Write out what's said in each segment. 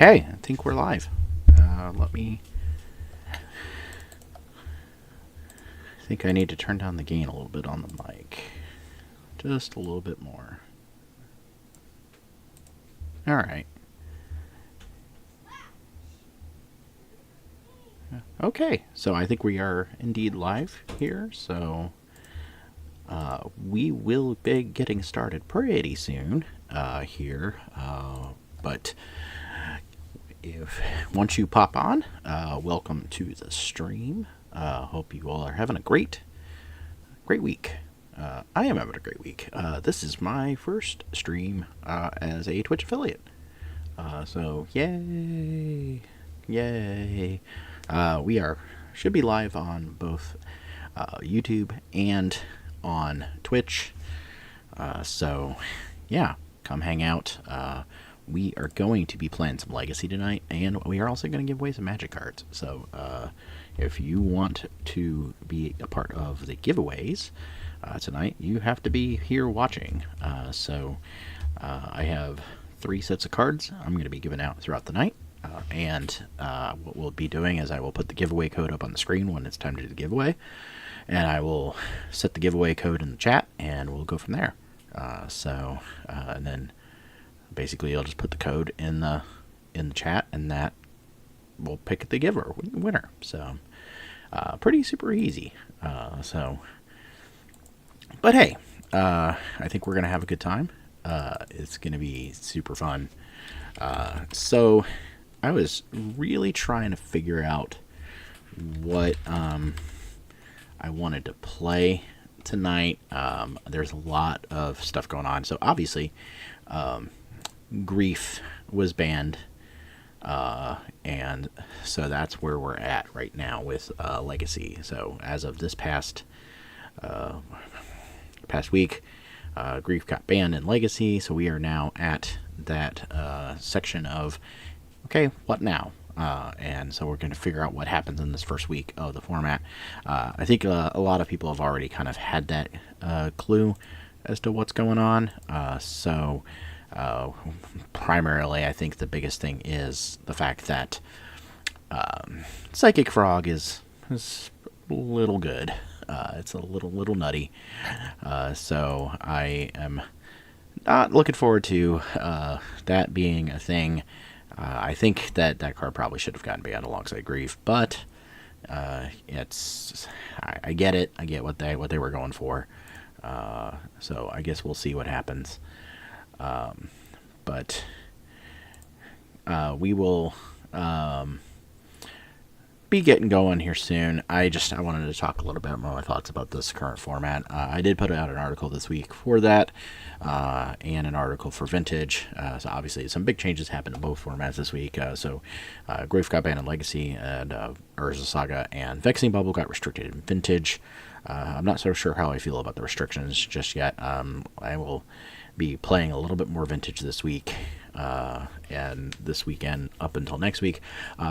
Okay, I think we're live. Let me... I think I need to turn down the gain a little bit on the mic. Just a little bit more. Alright. Okay, so I think we are indeed live here, so we will be getting started pretty soon here, but if once you pop on, welcome to the stream. Hope you all are having a great week. I am having a great week. This is my first stream as a Twitch affiliate, so yay! We should be live on both YouTube and on Twitch. So yeah, come hang out. We are going to be playing some Legacy tonight, and we are also going to give away some Magic cards. So if you want to be a part of the giveaways tonight, you have to be here watching. So I have 3 sets of cards I'm going to be giving out throughout the night. And what we'll be doing is I will put the giveaway code up on the screen when it's time to do the giveaway, and I will set the giveaway code in the chat, and we'll go from there. And then basically I'll just put the code in the chat, and that will pick the winner. So pretty super easy. But hey, I think we're gonna have a good time. It's gonna be super fun. So I was really trying to figure out what I wanted to play tonight. There's a lot of stuff going on. So obviously, Grief was banned, and so that's where we're at right now with Legacy. So as of this past week, Grief got banned in Legacy, so we are now at that section of, okay, what now? And so we're going to figure out what happens in this first week of the format. I think a lot of people have already kind of had that clue as to what's going on. So primarily, I think the biggest thing is the fact that Psychic Frog is a little good. It's a little nutty. So I am not looking forward to that being a thing. I think that card probably should have gotten banned alongside Grief, but I get it. I get what they were going for. So I guess we'll see what happens. But we will be getting going here soon. I wanted to talk a little bit more my thoughts about this current format. I did put out an article this week for that, and an article for Vintage. So obviously some big changes happened in both formats this week. So Grief got banned in Legacy, and Urza Saga and Vexing Bubble got restricted in Vintage. I'm not so sure how I feel about the restrictions just yet. I will be playing a little bit more Vintage this week, and this weekend up until next week,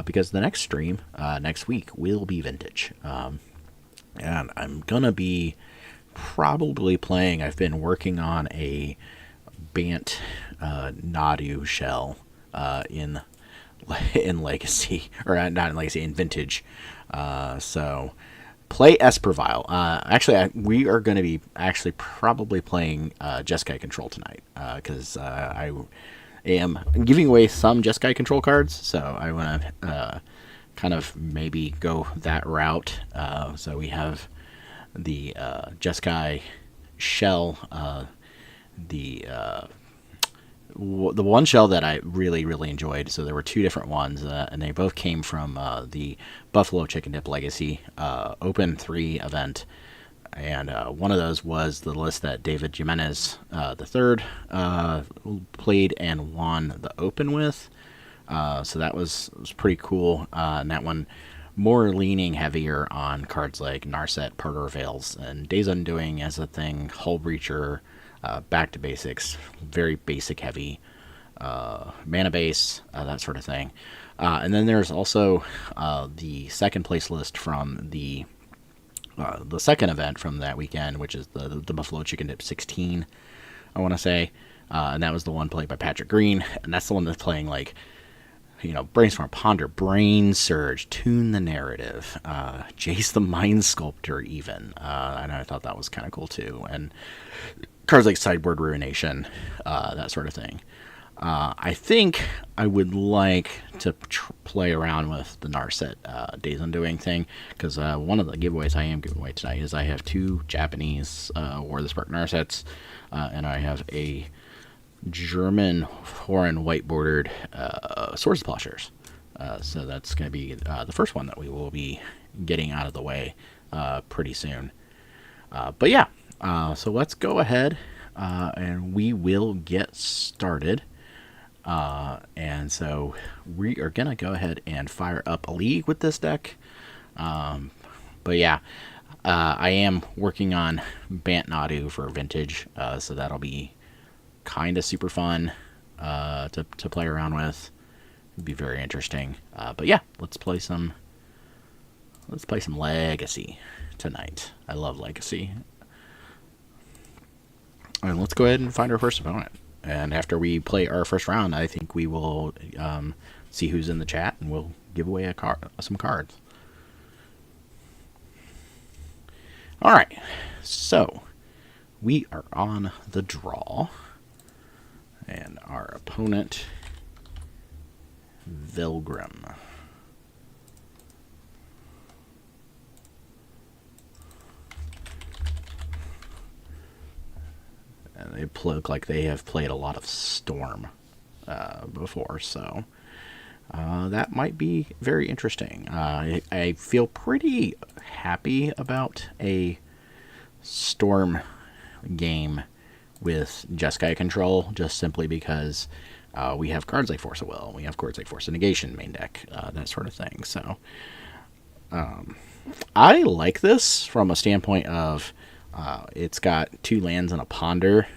because the next stream next week will be Vintage, and I'm gonna be probably playing. I've been working on a Bant Nadu shell in Legacy, or not in Legacy, in Vintage. So play Espervile. Actually, we are going to be probably playing Jeskai Control tonight, because I am giving away some Jeskai Control cards, so I want to kind of maybe go that route. So we have the Jeskai shell, the one shell that I really enjoyed. So there were 2 different ones, and they both came from the Buffalo Chicken Dip Legacy Open 3 event. And one of those was the list that David Jimenez III played and won the Open with. So that was pretty cool. And that one more leaning heavier on cards like Narset, Parter Veils, and Days Undoing as a thing, Hull Breacher, back to basics, very basic heavy, mana base, that sort of thing. And then there's also the second place list from the second event from that weekend, which is the Buffalo Chicken Dip 16, I want to say. And that was the one played by Patrick Green, and that's the one that's playing like Brainstorm, Ponder, Brain Surge, Tune the Narrative, Jace the Mind Sculptor, even. And I thought that was kind of cool too. And cards like Sideboard Ruination, that sort of thing. I think I would like to play around with the Narset Days Undoing thing, because one of the giveaways I am giving away tonight is I have 2 Japanese War of the Spark Narsets, and I have a German foreign white bordered Swords Plowshares. So that's going to be the first one that we will be getting out of the way pretty soon. But yeah, so let's go ahead and we will get started. And so we are going to go ahead and fire up a league with this deck. But yeah, I am working on Bant Nadu for Vintage, so that'll be kind of super fun to play around with. It'd be very interesting. But yeah, let's play some Legacy tonight. I love Legacy. And let's go ahead and find our first opponent. And after we play our first round, I think we will see who's in the chat, and we'll give away some cards. All right, so we are on the draw, and our opponent, Vilgrim. And they look like they have played a lot of Storm before, so that might be very interesting. I feel pretty happy about a Storm game with Jeskai control, just simply because we have cards like Force of Will, we have cards like Force of Negation main deck, that sort of thing. So I like this from a standpoint of it's got 2 lands and a Ponder,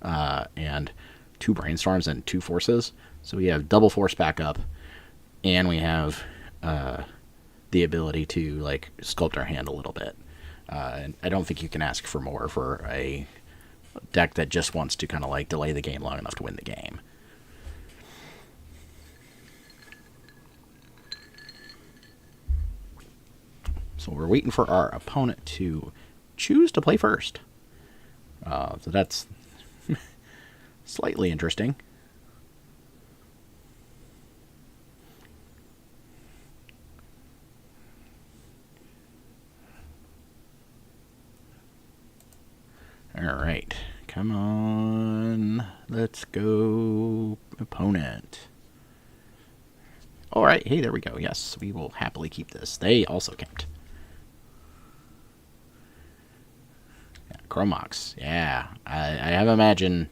and 2 Brainstorms and 2 Forces. So we have double Force backup, and we have the ability to like sculpt our hand a little bit. And I don't think you can ask for more for a deck that just wants to kind of like delay the game long enough to win the game. So we're waiting for our opponent to choose to play first. So that's slightly interesting. All right, come on, let's go, opponent. All right, hey, there we go. Yes, we will happily keep this. They also kept. Chromox, yeah. I have imagined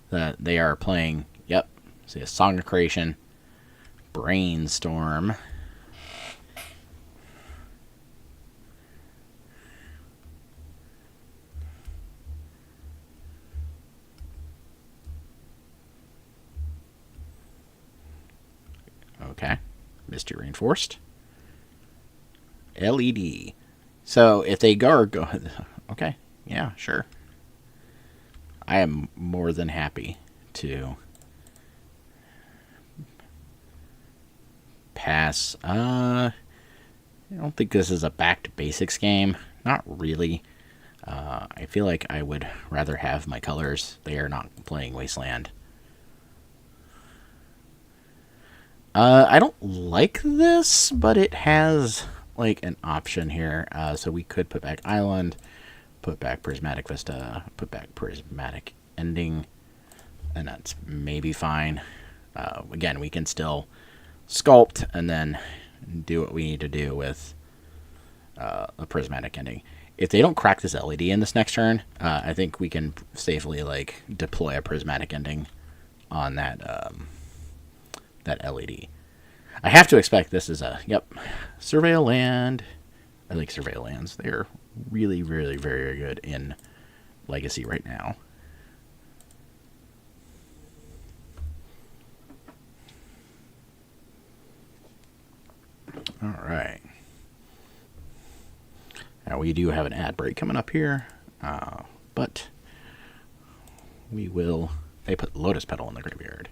that they are playing, yep, see a Song of Creation, Brainstorm. Okay, Misty Reinforced. LED. So if they go, okay. Yeah, sure. I am more than happy to pass. I don't think this is a back to basics game. Not really. I feel like I would rather have my colors. They are not playing Wasteland. I don't like this, but it has like an option here. So we could put back Island, put back Prismatic Vista, put back Prismatic Ending, and that's maybe fine. Again, we can still sculpt and then do what we need to do with a Prismatic Ending. If they don't crack this LED in this next turn, I think we can safely like deploy a Prismatic Ending on that that LED. I have to expect this is a, yep, Surveil Land. I like Surveil Lands. They're really, really very good in Legacy right now. All right. Now we do have an ad break coming up here, but we will. They put Lotus Petal in the graveyard.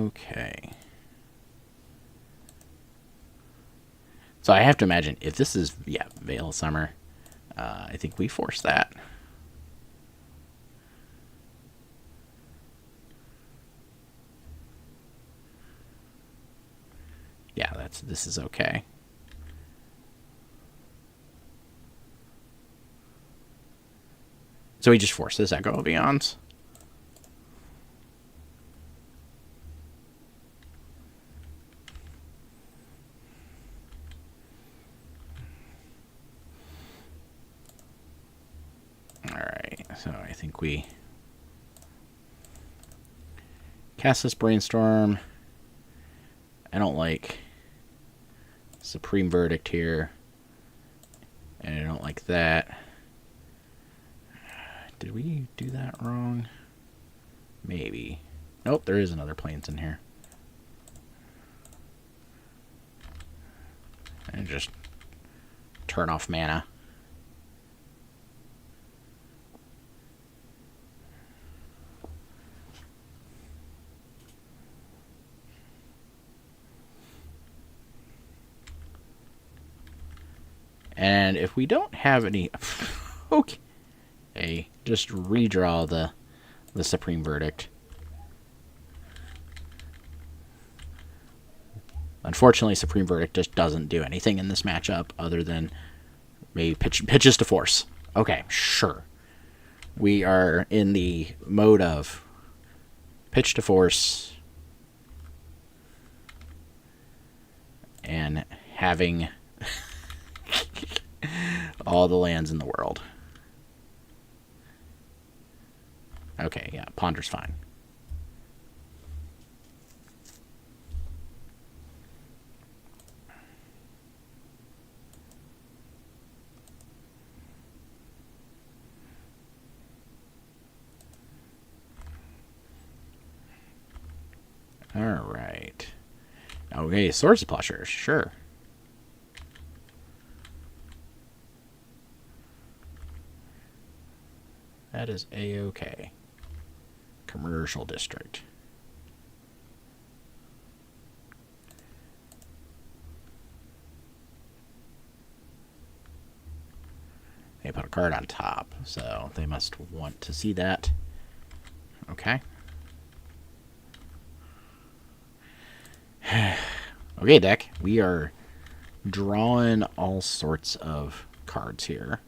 Okay. So I have to imagine if this is, yeah, Veil of Summer, I think we force that. Yeah, this is okay. So we just force this Echo of Eons. Alright, so I think we cast this Brainstorm. I don't like Supreme Verdict here. And I don't like that. Did we do that wrong? Maybe. Nope, there is another Plains in here. And just turn off mana. And if we don't have any... okay. Just redraw the Supreme Verdict. Unfortunately, Supreme Verdict just doesn't do anything in this matchup other than maybe pitches to force. Okay, sure. We are in the mode of pitch to force and having all the lands in the world. Okay, yeah, Ponder's fine. Alright. Okay, Swords of Plowshares, sure. That is A-okay. Commercial District. They put a card on top, so they must want to see that. Okay. Okay, deck. We are drawing all sorts of cards here.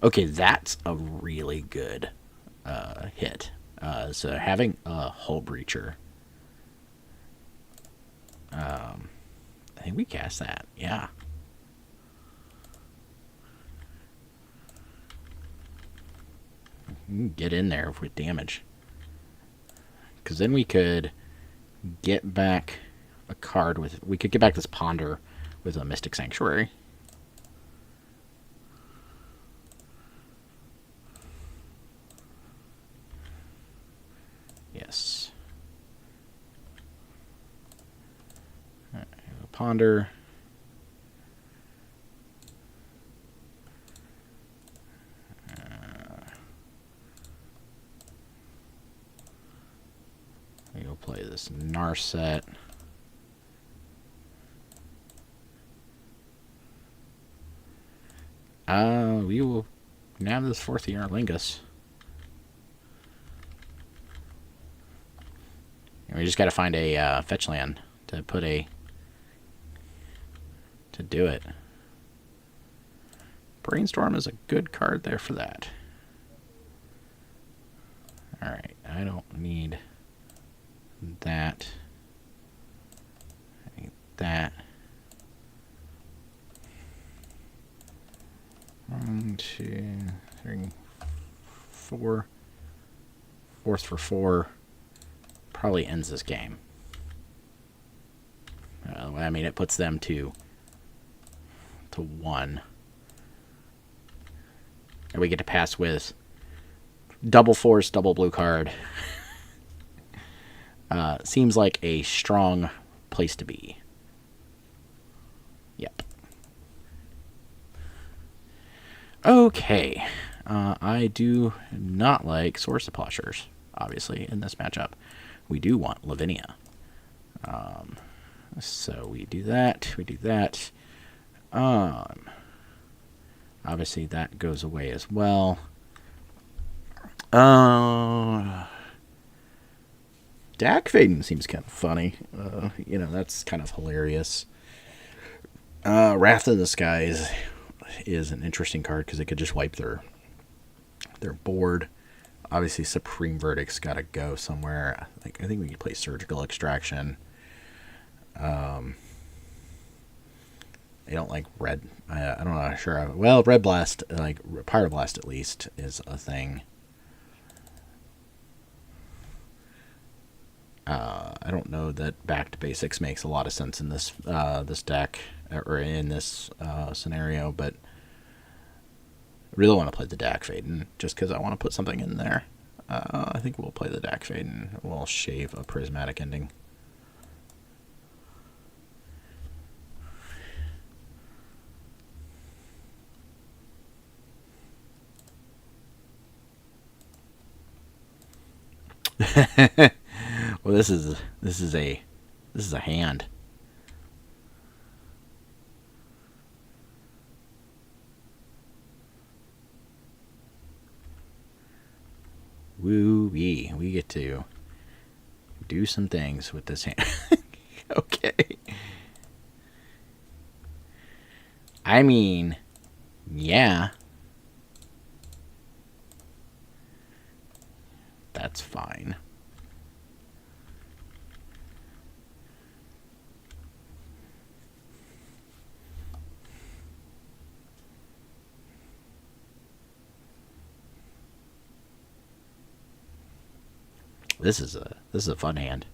Okay, that's a really good hit. So having a Hull Breacher. I think we cast that. Yeah. Get in there with damage. Because then we could get back a card with... We could get back this Ponder with a Mystic Sanctuary. Yes. Right, Ponder. We'll play this Narset. We will nab this fourth year Lingus. We just got to find a fetch land to put a... to do it. Brainstorm is a good card there for that. Alright, I don't need that. I need that. 1, 2, 3, 4. Fourth for 4. Probably ends this game. I mean, it puts them to 1. And we get to pass with double force, double blue card. Seems like a strong place to be. Yep. Okay. I do not like Sword Splashers, obviously, in this matchup. We do want Lavinia. So we do that. We do that. Obviously, that goes away as well. Dak Faden seems kind of funny. That's kind of hilarious. Wrath of the Skies is an interesting card because it could just wipe their board. Obviously, Supreme Verdict's got to go somewhere. I think we can play Surgical Extraction. I don't like red. I don't know. Sure. Well, Red Blast, like Pyroblast at least, is a thing. I don't know that Back to Basics makes a lot of sense in this this deck or in this scenario, but I really want to play the Dak Faden just because I want to put something in there. I think we'll play the Dak Faden. We'll shave a Prismatic Ending. Well, this is a hand. Woo-wee. We get to do some things with this hand. Okay. I mean, yeah. That's fine. This is a fun hand.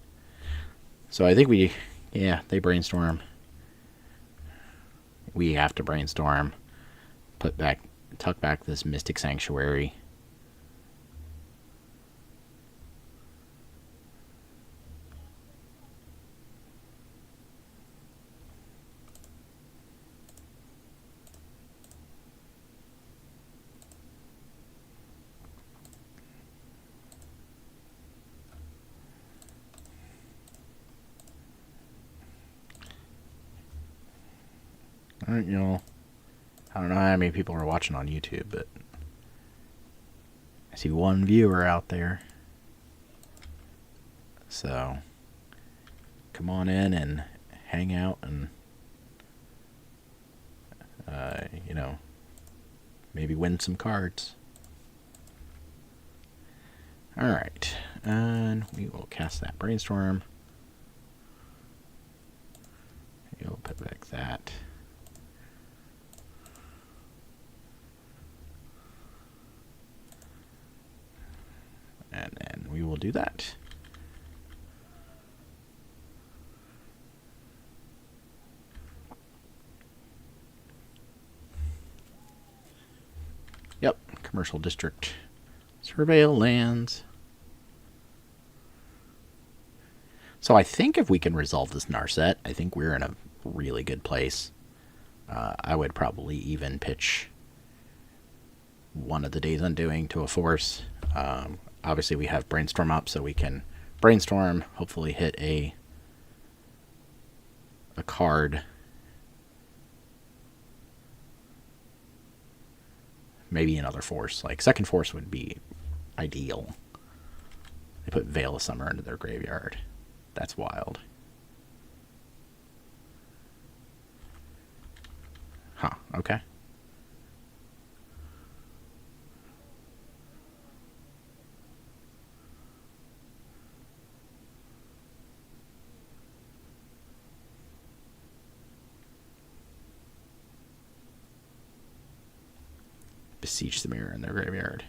So I think they brainstorm. We have to brainstorm. Tuck back this Mystic Sanctuary. I don't know how many people are watching on YouTube, but I see one viewer out there. So come on in and hang out and maybe win some cards. All right, and we will cast that Brainstorm. You'll put back that. And then we will do that. Yep, Commercial District. Surveil lands. So I think if we can resolve this Narset, I think we're in a really good place. I would probably even pitch one of the Days Undoing to a Force. Obviously, we have Brainstorm up, so we can Brainstorm, hopefully hit a card. Maybe another Force. Like, second Force would be ideal. They put Veil of Summer into their graveyard. That's wild. Huh, okay. Beseech the Mirror in their graveyard.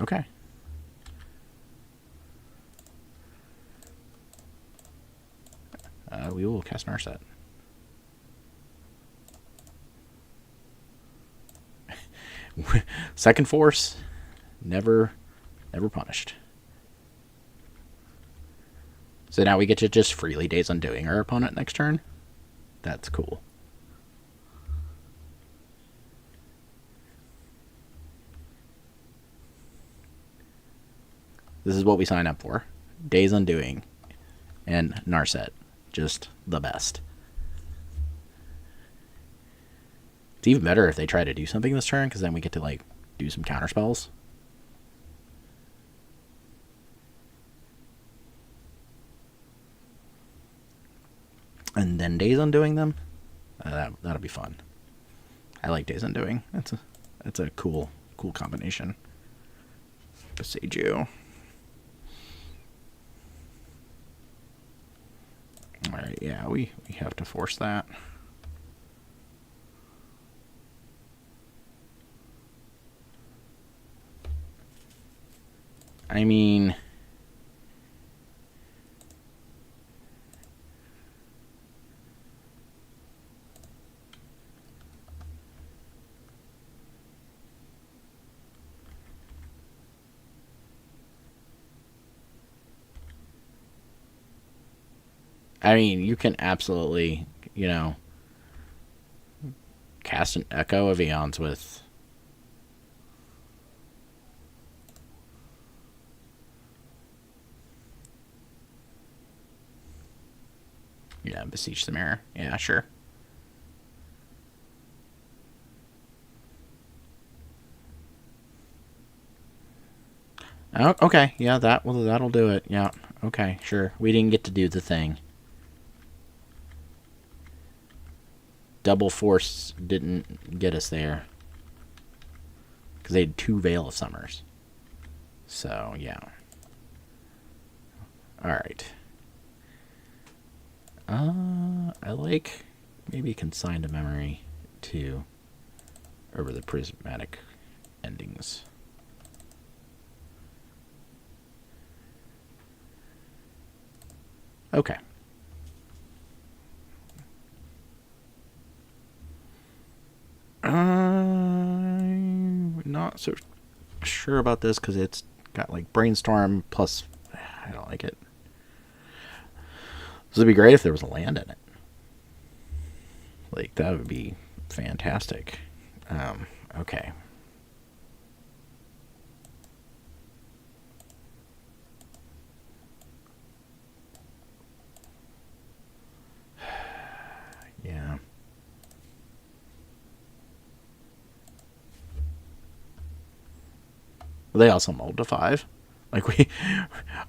Okay. We will cast Narset. Second Force, never punished. So now we get to just freely Days Undoing our opponent next turn. That's cool. This is what we sign up for. Days Undoing and Narset. Just the best. It's even better if they try to do something this turn, because then we get to, like, do some counter spells. And then Days Undoing them. That'll be fun. I like Days Undoing. That's a cool combination. Beside you. Alright, yeah, we have to force that. I mean, you can absolutely, cast an Echo of Eons with Beseech the Mirror. Yeah, sure. Oh, okay. Yeah, that'll do it. Yeah. Okay, sure. We didn't get to do the thing. Double Force didn't get us there. Because they had 2 Veil of Summers. So, yeah. Alright. I like maybe Consign to Memory too. Over the Prismatic Endings. Okay. I'm not so sure about this because it's got like Brainstorm plus. I don't like it. This would be great if there was a land in it. Like, that would be fantastic. Okay. Yeah. They also mulled to 5. Like,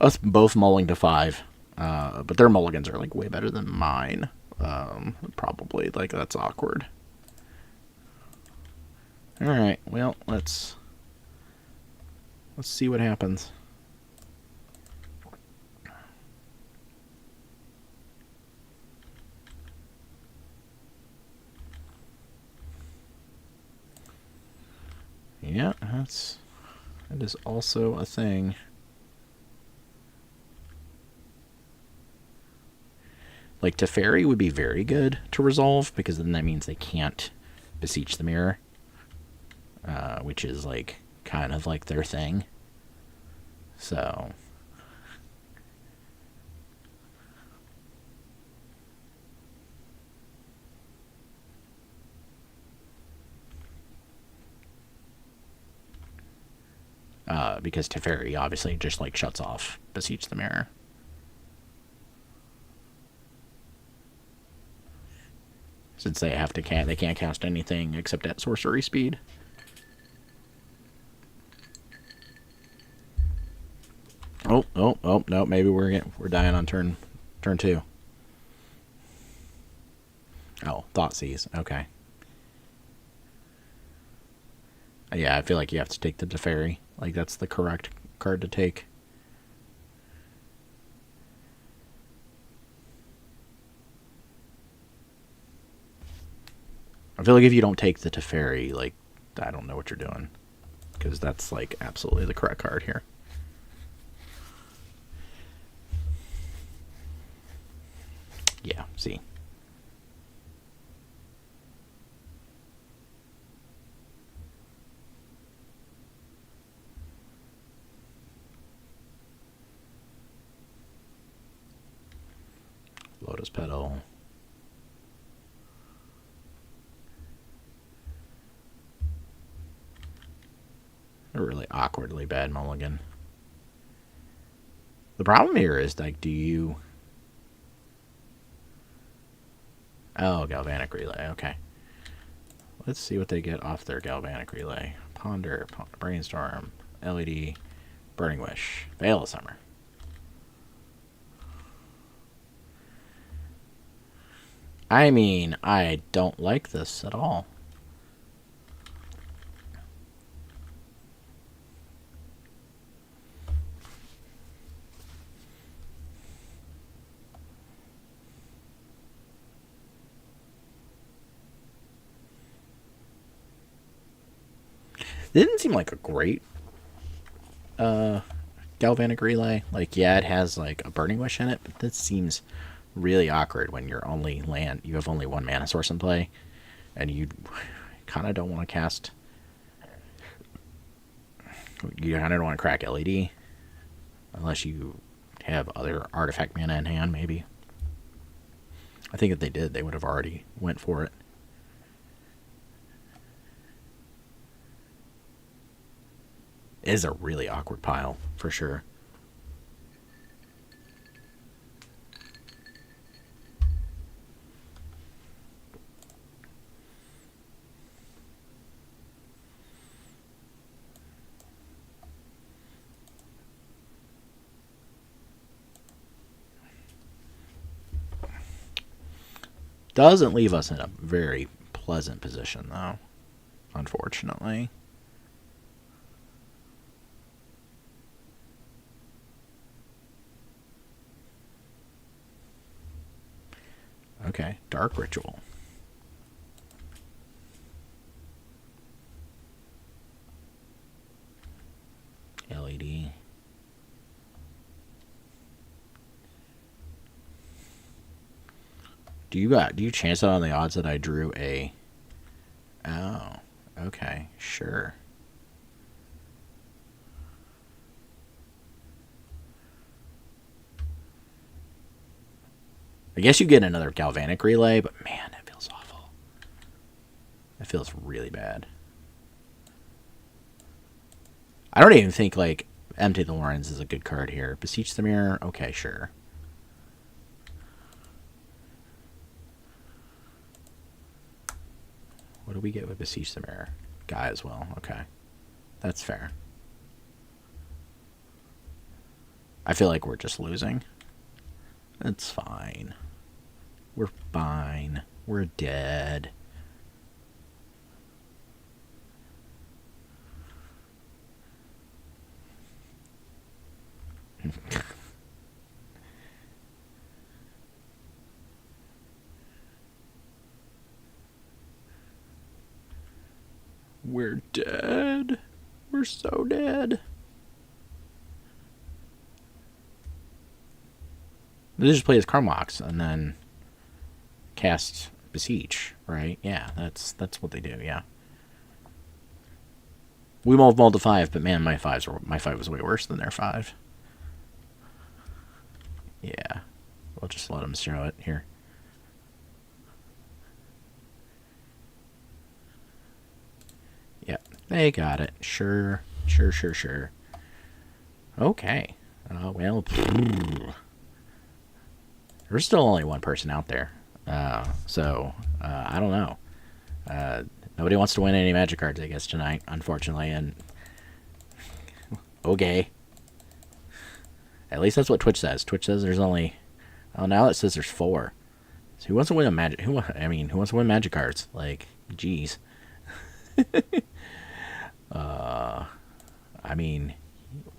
us both mulling to 5. But their mulligans are, like, way better than mine. Probably. Like, that's awkward. Alright, well, let's see what happens. Yeah, that is also a thing. Like, Teferi would be very good to resolve, because then that means they can't Beseech the Mirror. Which is, like, kind of like their thing. So... because Teferi obviously just, like, shuts off Beseech the Mirror. Since they can't cast anything except at sorcery speed. Oh, no, maybe we're dying on turn 2. Oh, Thoughtseize. Okay. Yeah, I feel like you have to take the Teferi. Like, that's the correct card to take. I feel like if you don't take the Teferi, like, I don't know what you're doing. Because that's, like, absolutely the correct card here. Yeah, see. Lotus Petal. A really awkwardly bad mulligan. The problem here is, like, do you... Oh, Galvanic Relay, okay. Let's see what they get off their Galvanic Relay. Ponder, Brainstorm, LED, Burning Wish, Veil of Summer. I mean, I don't like this at all. It didn't seem like a great Galvanic Relay. Like, yeah, it has like a Burning Wish in it, but this seems really awkward when you're only you have only one mana source in play, and you kind of don't want to cast. You kind of don't want to crack LED unless you have other artifact mana in hand. Maybe. I think if they did, they would have already went for it. It is a really awkward pile, for sure. Doesn't leave us in a very pleasant position, though, unfortunately. Okay, Dark Ritual. LED. Do you chance it on the odds that I drew a... Oh, okay, sure. I guess you get another Galvanic Relay, but man, that feels awful. That feels really bad. I don't even think, like, Empty the Lorenz is a good card here. Beseech the Mirror, okay, sure. What do we get with Beseech the Mirror? Guy as well, okay. That's fair. I feel like we're just losing. It's fine. We're fine. We're dead. We're dead. We're so dead. They just play as Karmox and then cast Beseech, right? Yeah, that's what they do. Yeah. We won't mulled to 5, but man, my 5 was way worse than their 5. Yeah, we'll just let them show it here. Yeah, they got it. Sure. Okay. Well, there's still only one person out there. So I don't know. Nobody wants to win any Magic cards, I guess, tonight, unfortunately. And okay. At least that's what Twitch says. Twitch says there's only... Oh, now it says there's 4. So who wants to win a Magic... who wants to win Magic cards? Like, jeez. I mean,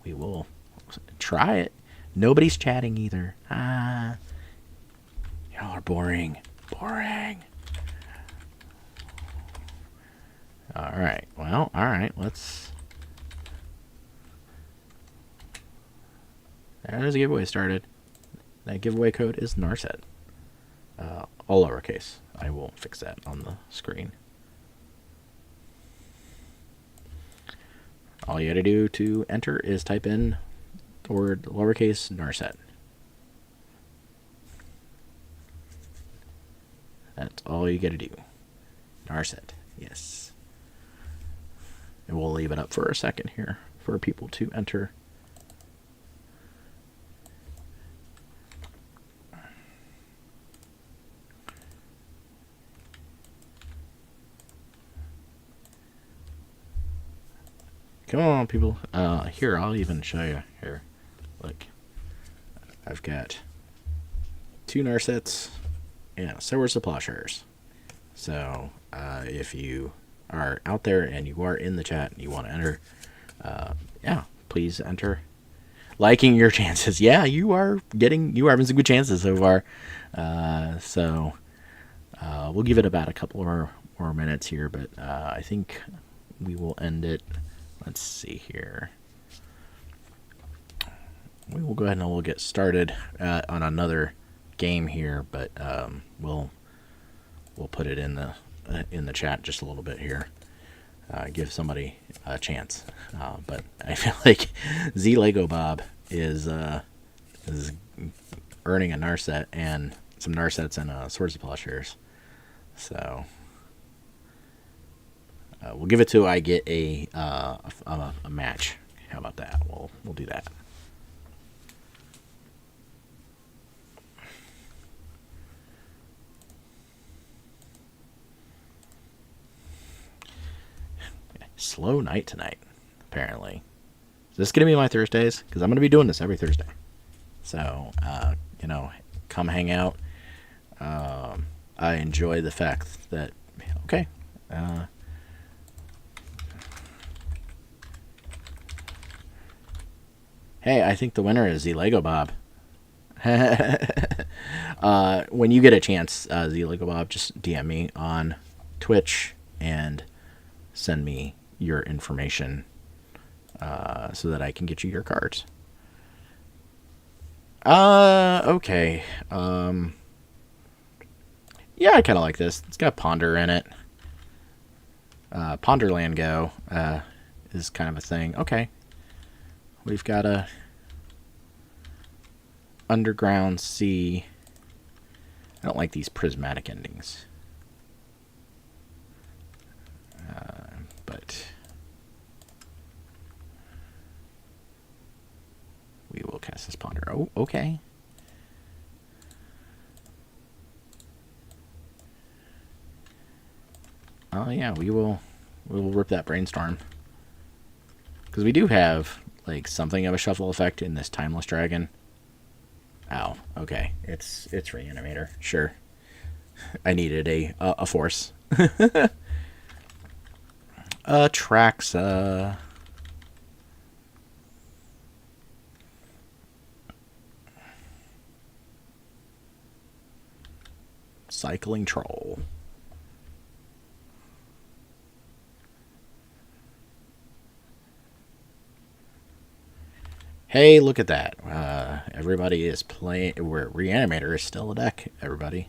we will try it. Nobody's chatting either. Y'all are boring. Boring. Alright. Well, alright. Let's... There's a giveaway started. That giveaway code is Narset. All lowercase. I will fix that on the screen. All you gotta do to enter is type in the word lowercase Narset. That's all you gotta do. Narset, yes. And we'll leave it up for a second here for people to enter. Come on, people. Here, I'll even show you. Here, look. I've got 2 Narsets and Swords of Plowshares. So, if you are out there and you are in the chat and you want to enter, yeah, please enter. Liking your chances. Yeah, you are having some good chances so far. So, we'll give it about a couple more minutes here, but I think we will end it. Let's see here. We will go ahead and we'll get started on another game here, but we'll put it in the chat just a little bit here. Give somebody a chance. But I feel like Z Lego Bob is earning a Narset and some Narsets and Swords of Plowshares. So we'll give it to I get a match. How about that? We'll do that. Slow night tonight, apparently. Is this going to be my Thursdays? Because I'm going to be doing this every Thursday. So, come hang out. I enjoy the fact that, okay. Hey, I think the winner is Z Lego Bob. When you get a chance, Z Lego Bob, just DM me on Twitch and send me your information so that I can get you your cards. Okay. Yeah, I kind of like this. It's got Ponder in it. Ponderland Go is kind of a thing. Okay. We've got a Underground Sea. I don't like these prismatic endings. But we will cast this Ponder. Oh, okay. Oh yeah, we'll rip that Brainstorm. Because we do have like something of a shuffle effect in this Timeless Dragon. Ow. Okay. It's Reanimator. Sure. I needed a force. Traxa. Cycling Troll. Hey, look at that. Everybody is playing. Reanimator is still a deck, everybody.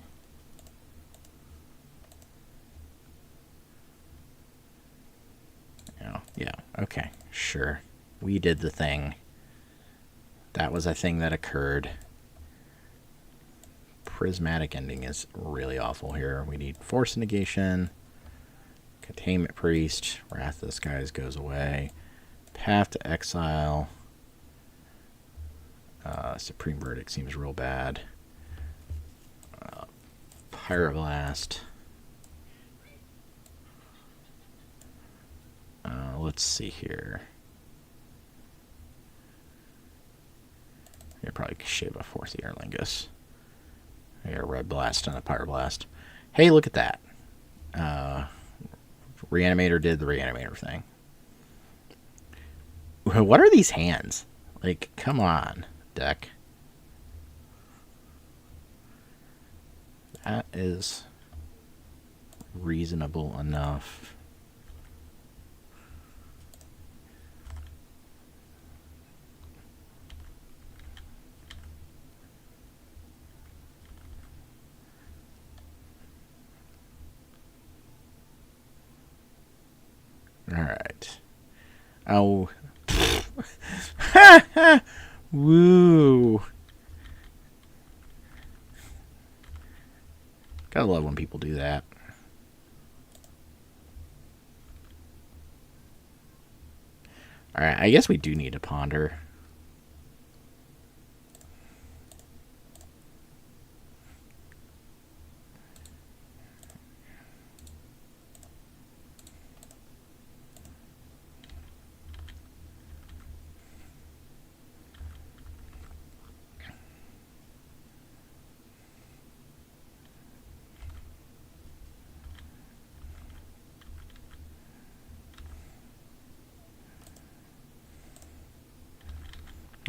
Yeah, okay, sure. We did the thing. That was a thing that occurred. Prismatic ending is really awful here. We need Force Negation, Containment Priest, Wrath of the Skies goes away, Path to Exile, Supreme Verdict seems real bad, Pyroblast. Let's see here. You probably shave a fourth Earlingus. Here, Red Blast and a Pyroblast. Hey, look at that. Reanimator did the Reanimator thing. What are these hands? Like, come on, deck. That is reasonable enough. All right. Oh. Woo. Gotta love when people do that. Alright, I guess we do need to ponder.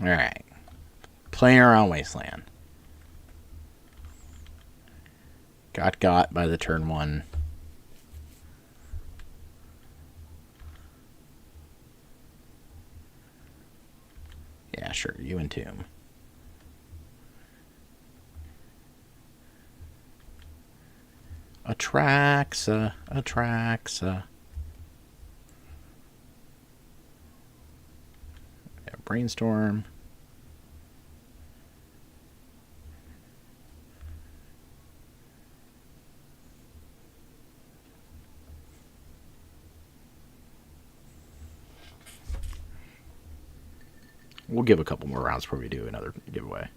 Alright. Playing around Wasteland. Got by the turn 1. Yeah, sure. You Entomb. Atraxa. Yeah, Brainstorm. We'll give a couple more rounds before we do another giveaway.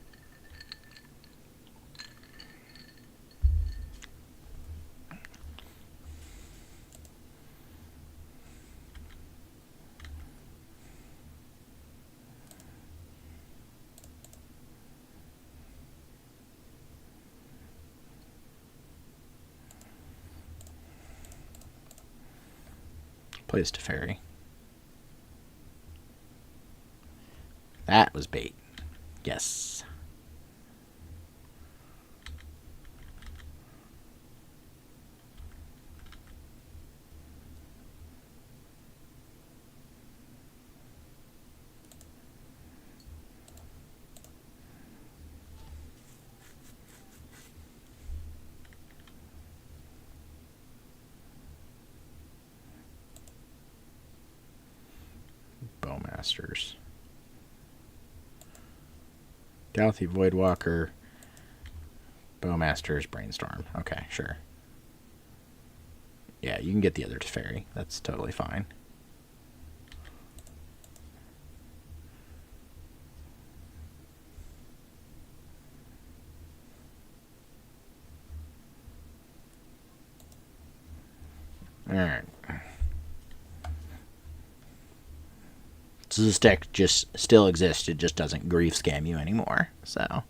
Plays Teferi. That was bait. Yes. Bowmasters. Galaxy Voidwalker. Bowmasters, Brainstorm. Okay, sure. Yeah, you can get the other Teferi. That's totally fine. Alright. So this deck just still exists. It just doesn't grief scam you anymore. So.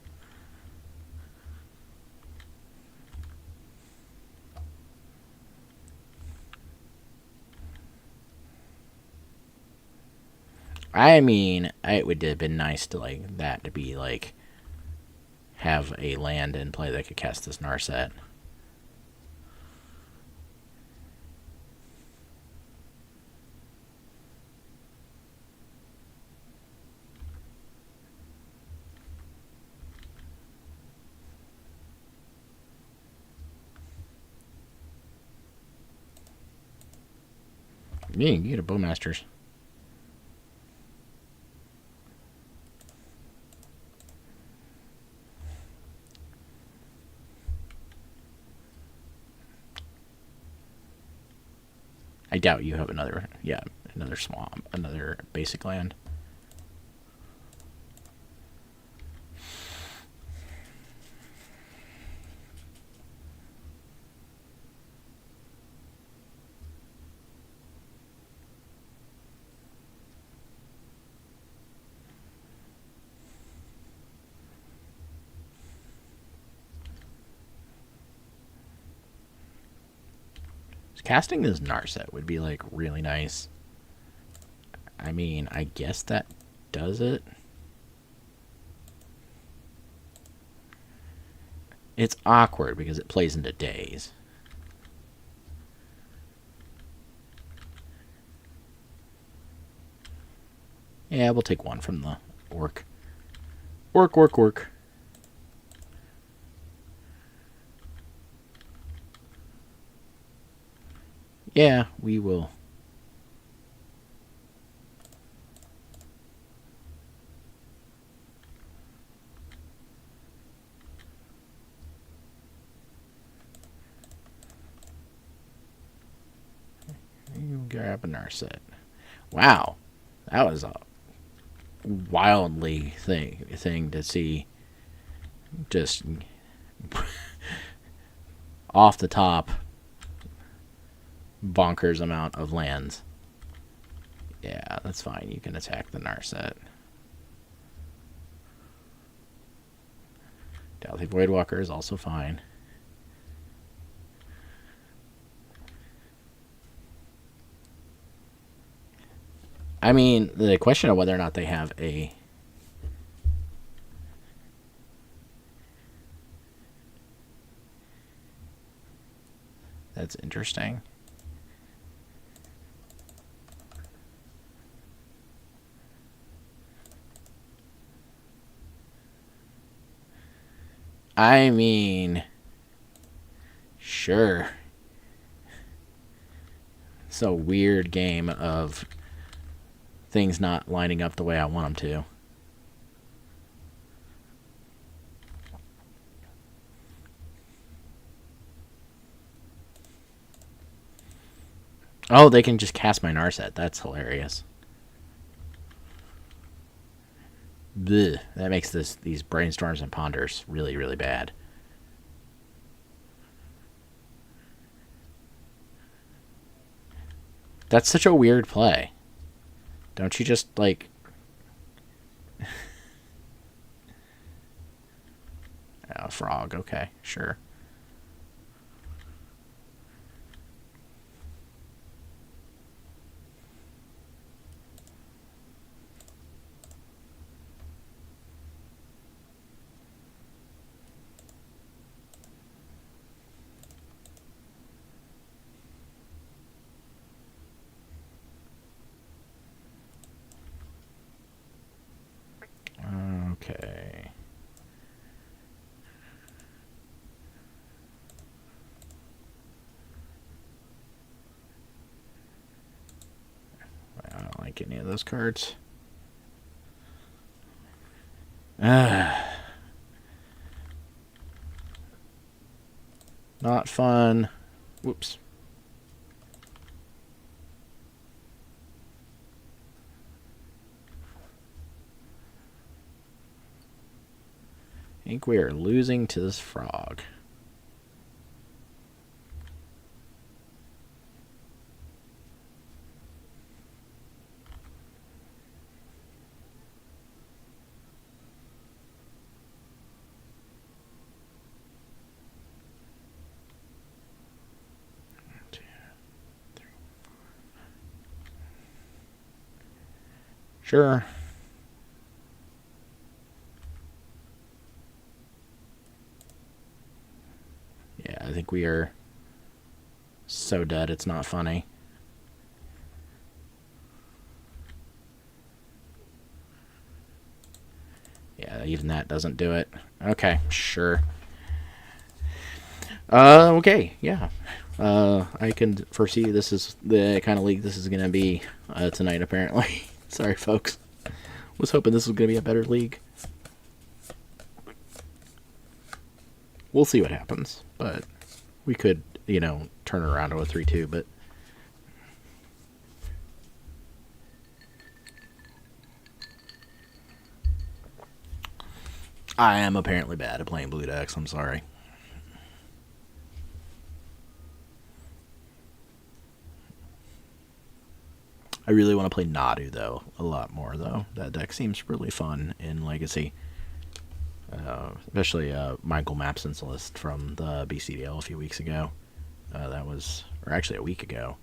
I mean, it would have been nice to like that to be like have a land in play that could cast this Narset. Yeah, you can get a Bowmasters. I doubt you have another, another swamp, another basic land. Casting this Narset would be like really nice. I mean, I guess that does it. It's awkward because it plays into days. Yeah, we'll take one from the orc. Orc. Yeah, we will. grab a Narset. Wow, that was a wildly thing to see. Just off the top, bonkers amount of lands. Yeah, that's fine. You can attack the Narset. Dalthy Voidwalker is also fine. I mean, the question of whether or not they have a... That's interesting. I mean, sure. It's a weird game of things not lining up the way I want them to. Oh, they can just cast my Narset. That's hilarious. Blech. That makes these brainstorms and ponders really, really bad. That's such a weird play. Don't you just, like... Oh, frog. Okay, sure. Okay. I don't like any of those cards. Not fun. Whoops. I think we are losing to this frog. Sure. Yeah, I think we are so dead it's not funny. Yeah, even that doesn't do it. Okay, sure. Okay, yeah. I can foresee this is the kind of league this is going to be tonight, apparently. Sorry, folks. Was hoping this was going to be a better league. We'll see what happens, but we could, turn around to a 3-2, but... I am apparently bad at playing blue decks, I'm sorry. I really want to play Nadu, though, a lot more, though. That deck seems really fun in Legacy. Especially Michael Mapson's list from the BCDL a few weeks ago. That was, or actually a week ago.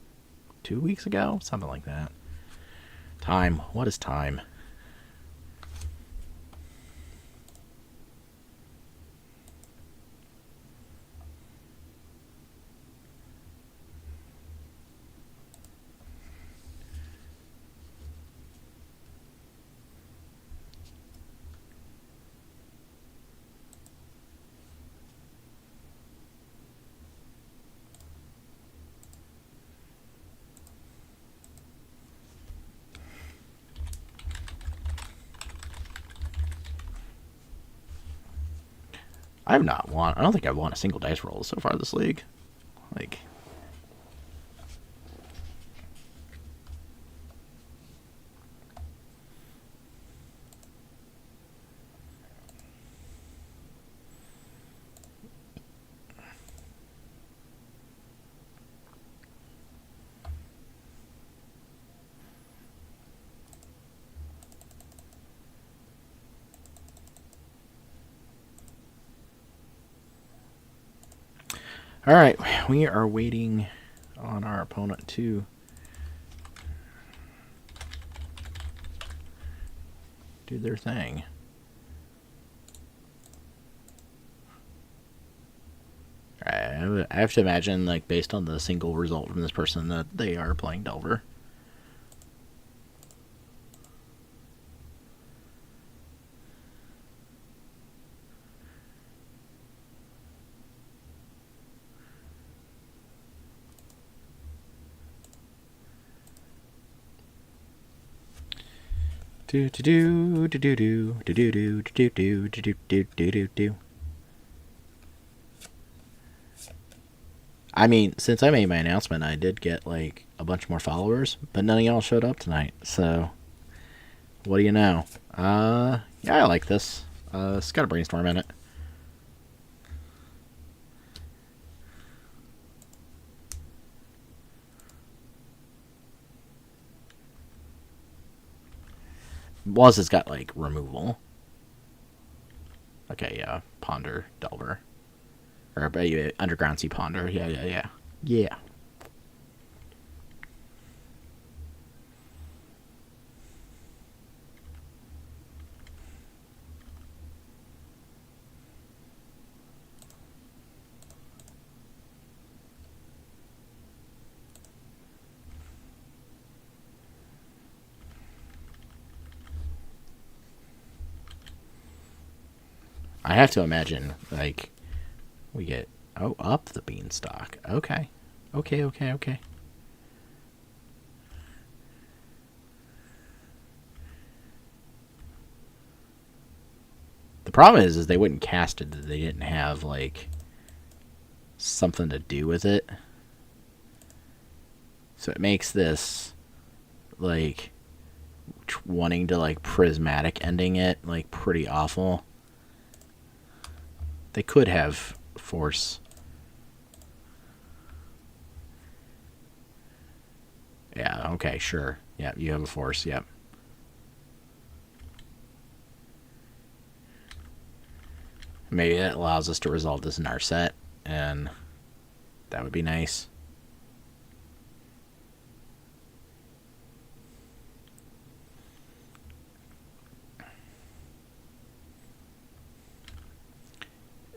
2 weeks ago? Something like that. Time. What is time? I don't think I've won a single dice roll so far this league. Like, All right, we are waiting on our opponent to do their thing. I have to imagine, like, based on the single result from this person, that they are playing Delver. Do do do do do do do do do do do do do do do do. I mean, since I made my announcement, I did get like a bunch more followers, but none of y'all showed up tonight. So, what do you know? Yeah, I like this. It's got a brainstorm in it. Plus, it's got like removal. Okay, yeah, Ponder, Delver. Or Underground Sea Ponder. Yeah. I have to imagine, like, we get... Oh, up the beanstalk. Okay. Okay. The problem is they wouldn't cast it if they didn't have, like, something to do with it. So it makes this, like, wanting to, like, prismatic ending it, like, pretty awful. They could have force. Yeah, okay, sure. Yeah, you have a force, yep. Maybe that allows us to resolve this in our set, and that would be nice.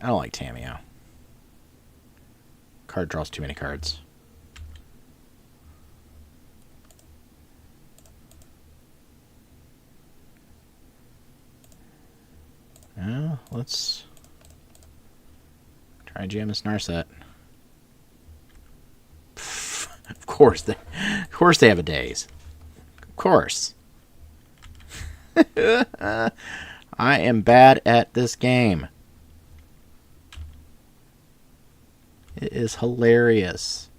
I don't like Tamiyo. Card draws too many cards. Let's try and jam this Narset. Of course they have a daze. Of course. I am bad at this game. It is hilarious.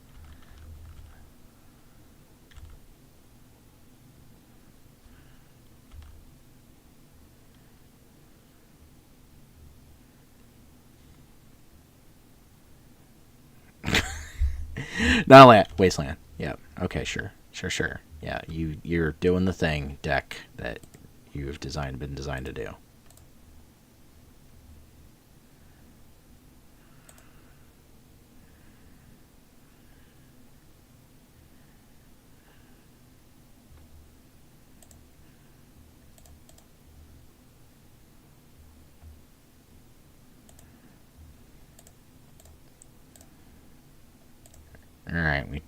Not only Wasteland. Yep. Okay, sure. Yeah, you're doing the thing, deck, that you've been designed to do. All right,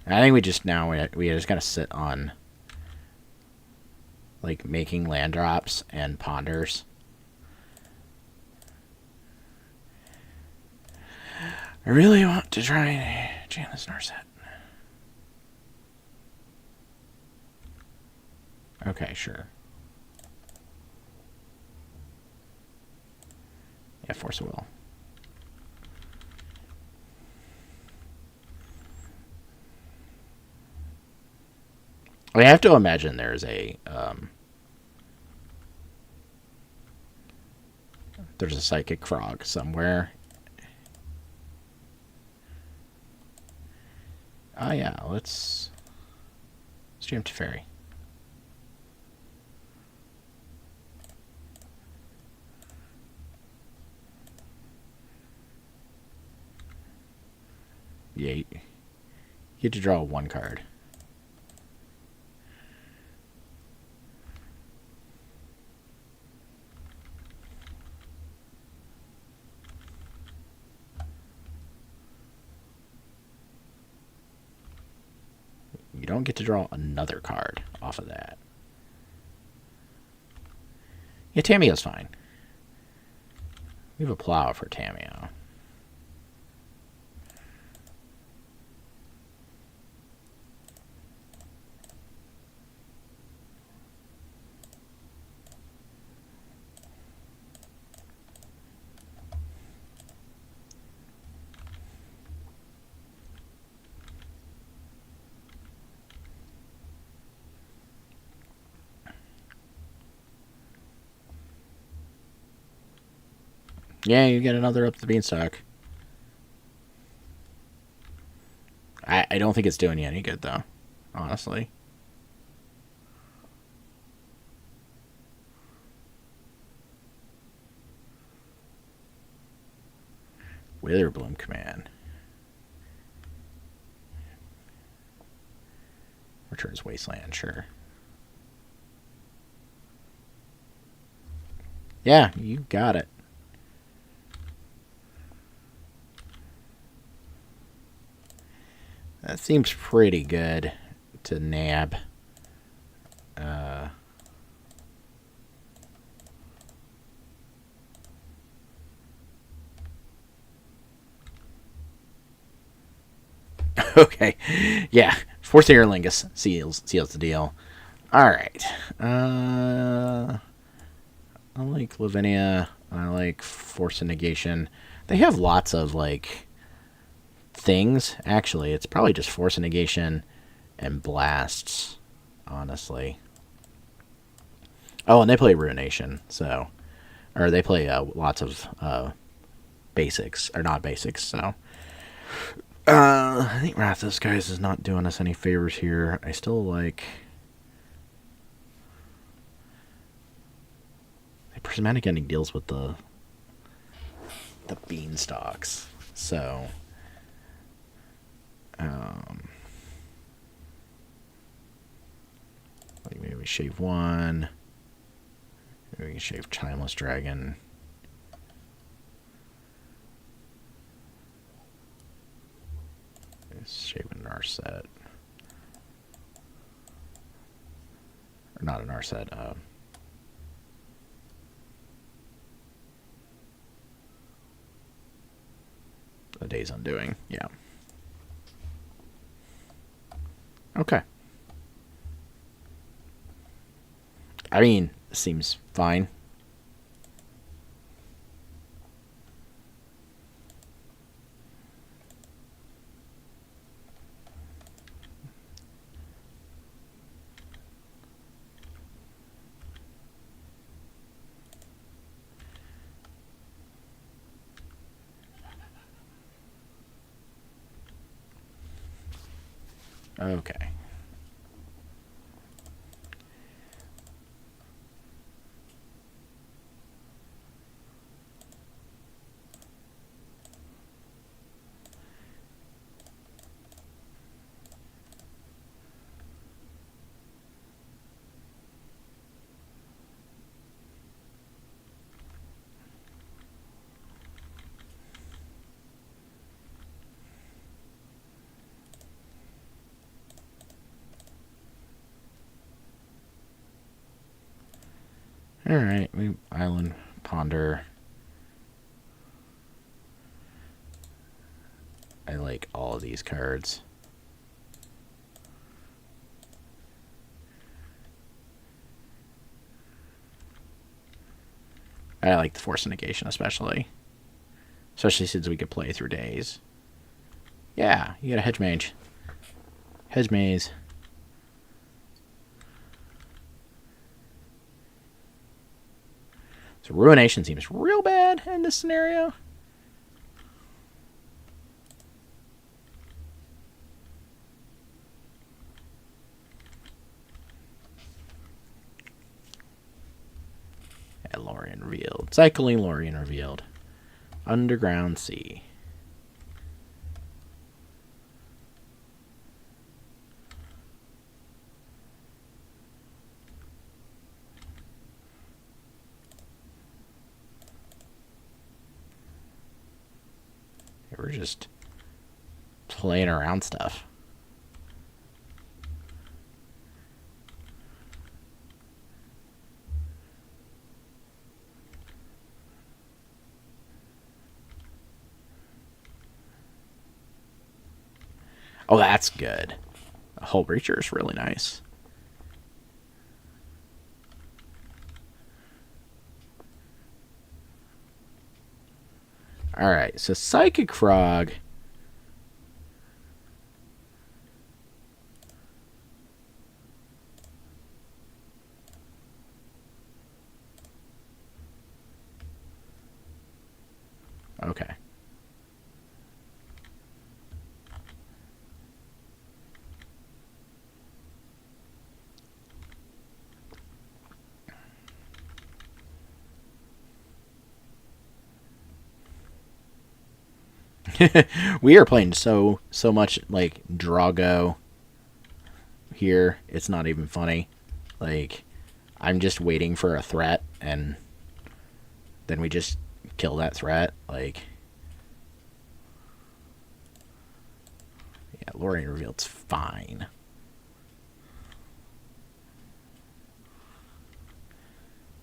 I think we just gotta sit on, like, making land drops and ponders. I really want to try and jam this Narset. Okay, sure. Yeah, Force of Will. I have to imagine there's a psychic frog somewhere. Oh yeah, let's jam Teferi. Yeah, you get to draw one card. You don't get to draw another card off of that. Yeah, Tamiyo's fine. We have a plow for Tamiyo. Yeah, you get another up the beanstalk. I don't think it's doing you any good, though, honestly. Witherbloom command. Returns Wasteland, sure. Yeah, you got it. That seems pretty good to nab. Okay. Yeah. Forcing Aerlingus seals the deal. Alright. I like Lavinia. I like Force and Negation. They have lots of, like, things. Actually, it's probably just Force and Negation and Blasts, honestly. Oh, and they play Ruination, so... Or they play lots of basics, or not basics, so... I think Volrathxp is not doing us any favors here. I still like... Prismatic Ending deals with the beanstalks, so... maybe we shave one. Maybe we can shave Timeless Dragon. Shave a Narset. Or not a Narset, A Day's Undoing, yeah. Okay. I mean, seems fine. Okay. Alright, we Island Ponder. I like all of these cards. I like the Force of Negation especially. Especially since we could play through days. Yeah, you get a Hedge Mage. Hedge Maze. So Ruination seems real bad in this scenario. Lorien revealed. Cycling Lorien revealed. Underground Sea. We're just playing around stuff. Oh, that's good. A Hull Breacher is really nice. Alright, so Psychic Frog. Okay. We are playing so much like Drago here. It's not even funny. Like, I'm just waiting for a threat, and then we just kill that threat. Like, yeah, Lorien Revealed's fine.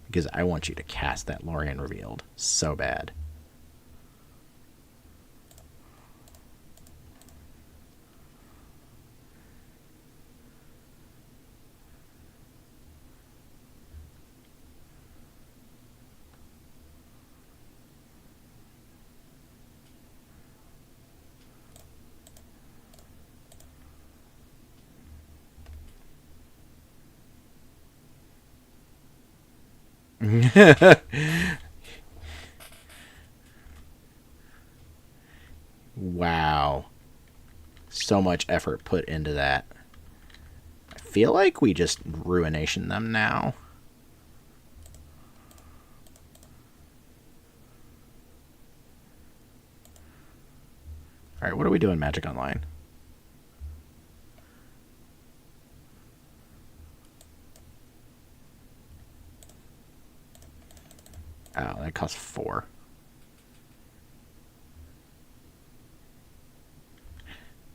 Because I want you to cast that Lorien Revealed so bad. Wow. So much effort put into that. I feel like we just ruination them now. Alright, what are we doing Magic Online? Oh, that costs 4.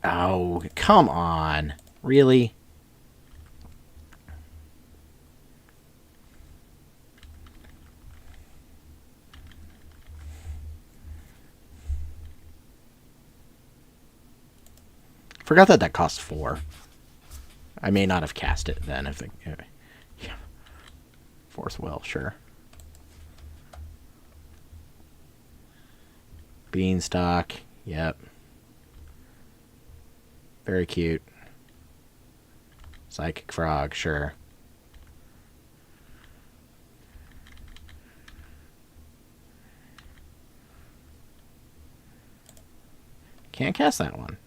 Oh, come on. Really? Forgot that that costs 4. I may not have cast it then if it... Yeah. Fourth will, sure. Beanstalk, yep. Very cute. Psychic Frog, sure. Can't cast that one.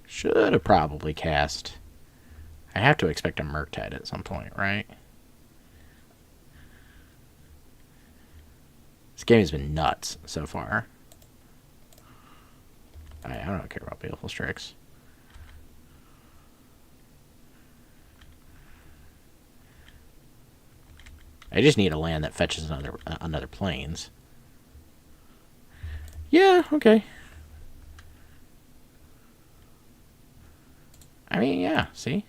Should have probably cast. I have to expect a Murktide at some point, right? This game has been nuts so far. I don't care about Baleful Strix. I just need a land that fetches another plains. Yeah, okay. I mean, yeah, see?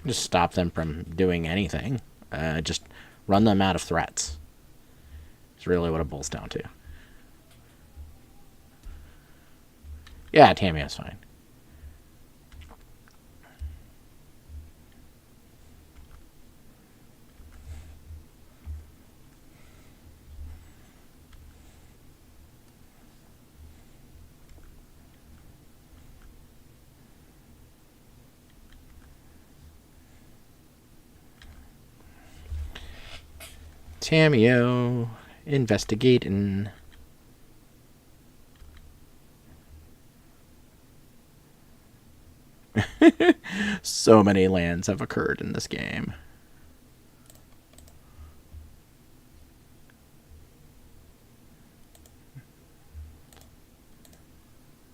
Just stop them from doing anything. Just run them out of threats. It's really what it boils down to. Yeah, Tamiyo's fine. Tamiyo, investigating. So many lands have occurred in this game.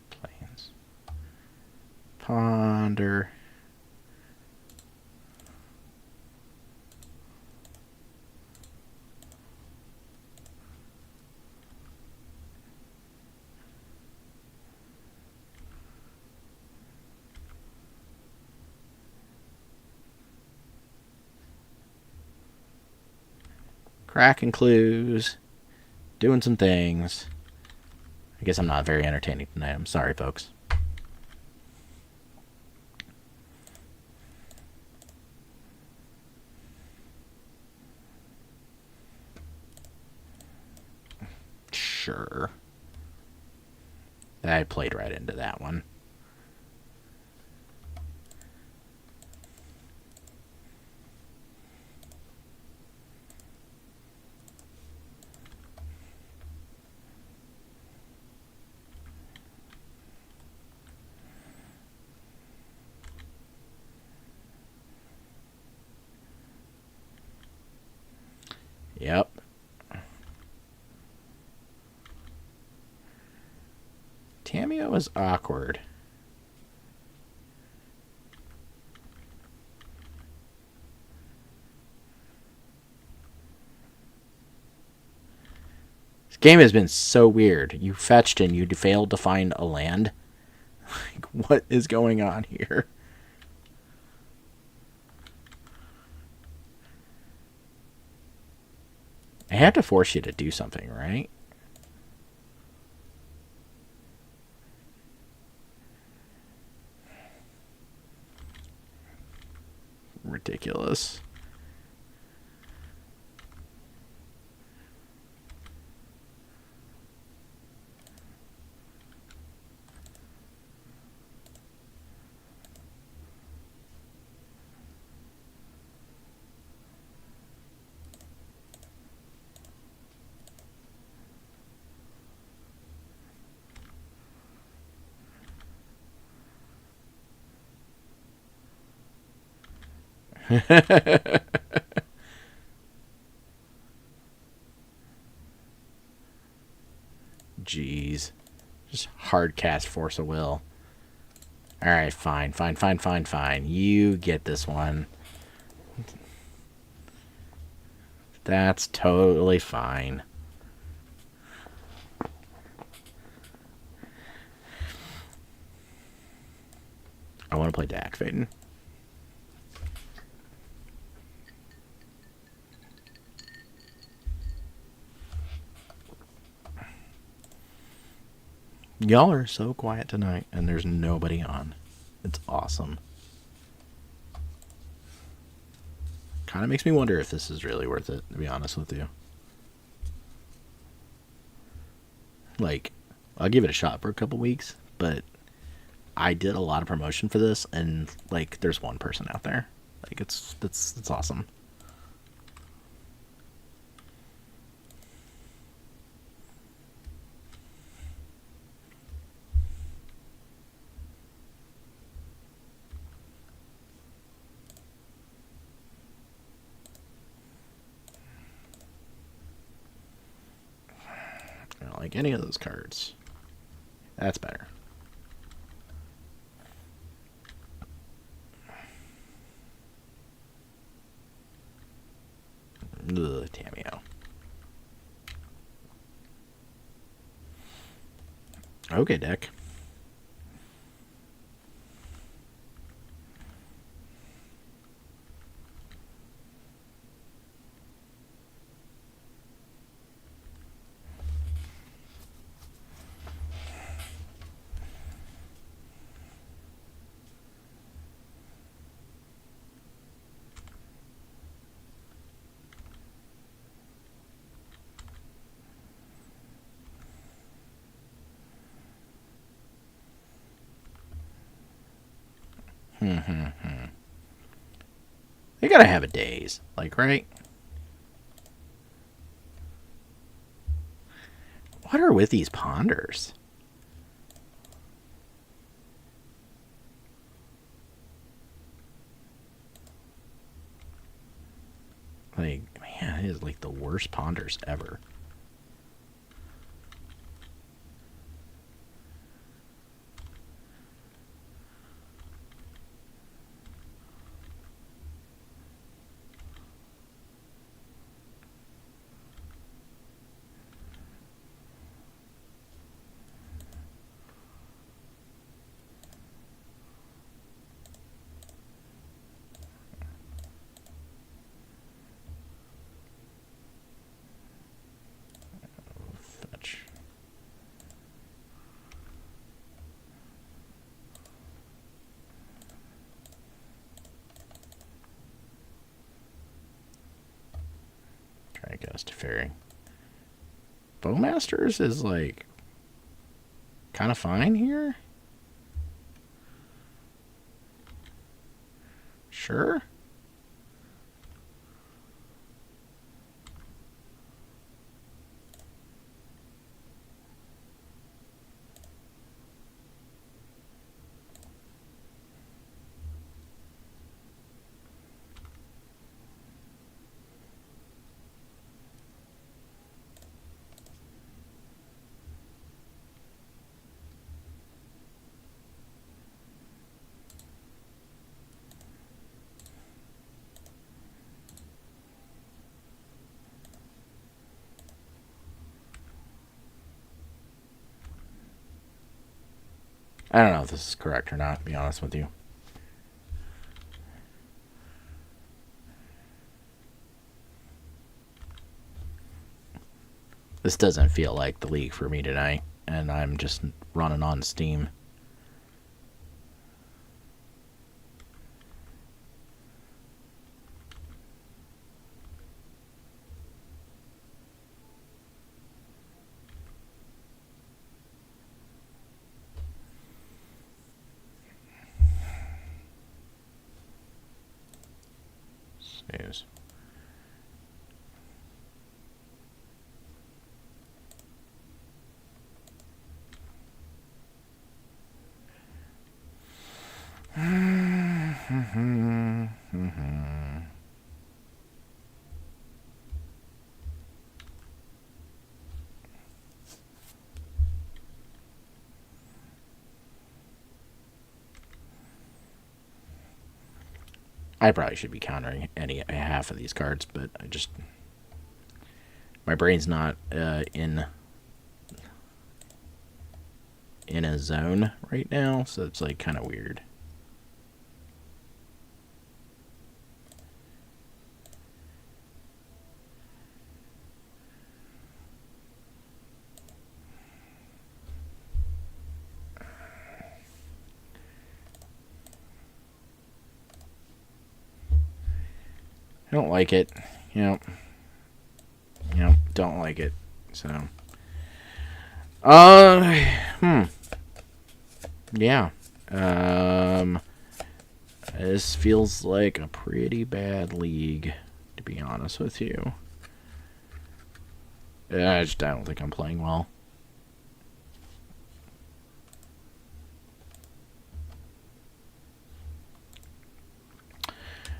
Plains. Ponder. Cracking clues. Doing some things. I guess I'm not very entertaining tonight. I'm sorry, folks. Sure. I played right into that one. Yep. Tamiyo is awkward. This game has been so weird. You fetched and you failed to find a land. Like, what is going on here? I have to force you to do something, right? Ridiculous. Jeez. Just hard cast force of will. Alright, fine. You get this one. That's totally fine. I want to play Dak Faden. Y'all are so quiet tonight, and there's nobody on. It's awesome. Kind of makes me wonder if this is really worth it, to be honest with you. Like, I'll give it a shot for a couple weeks, but I did a lot of promotion for this, and, like, there's one person out there. Like, it's awesome. I don't like any of those cards. That's better. Ugh, Tamiyo. Okay, deck. They gotta have a daze, like, right? What are with these ponders? Like, man, it is like the worst ponders ever. Fetch. Try to ghost fairy. Bowmasters is like kind of fine here. Sure. I don't know if this is correct or not, to be honest with you. This doesn't feel like the league for me tonight, and I'm just running on Steam. Snooze. I probably should be countering any half of these cards, but I just my brain's not in a zone right now, so it's like kind of weird. I don't like it. Yep, don't like it. So, yeah. This feels like a pretty bad league, to be honest with you. I don't think I'm playing well.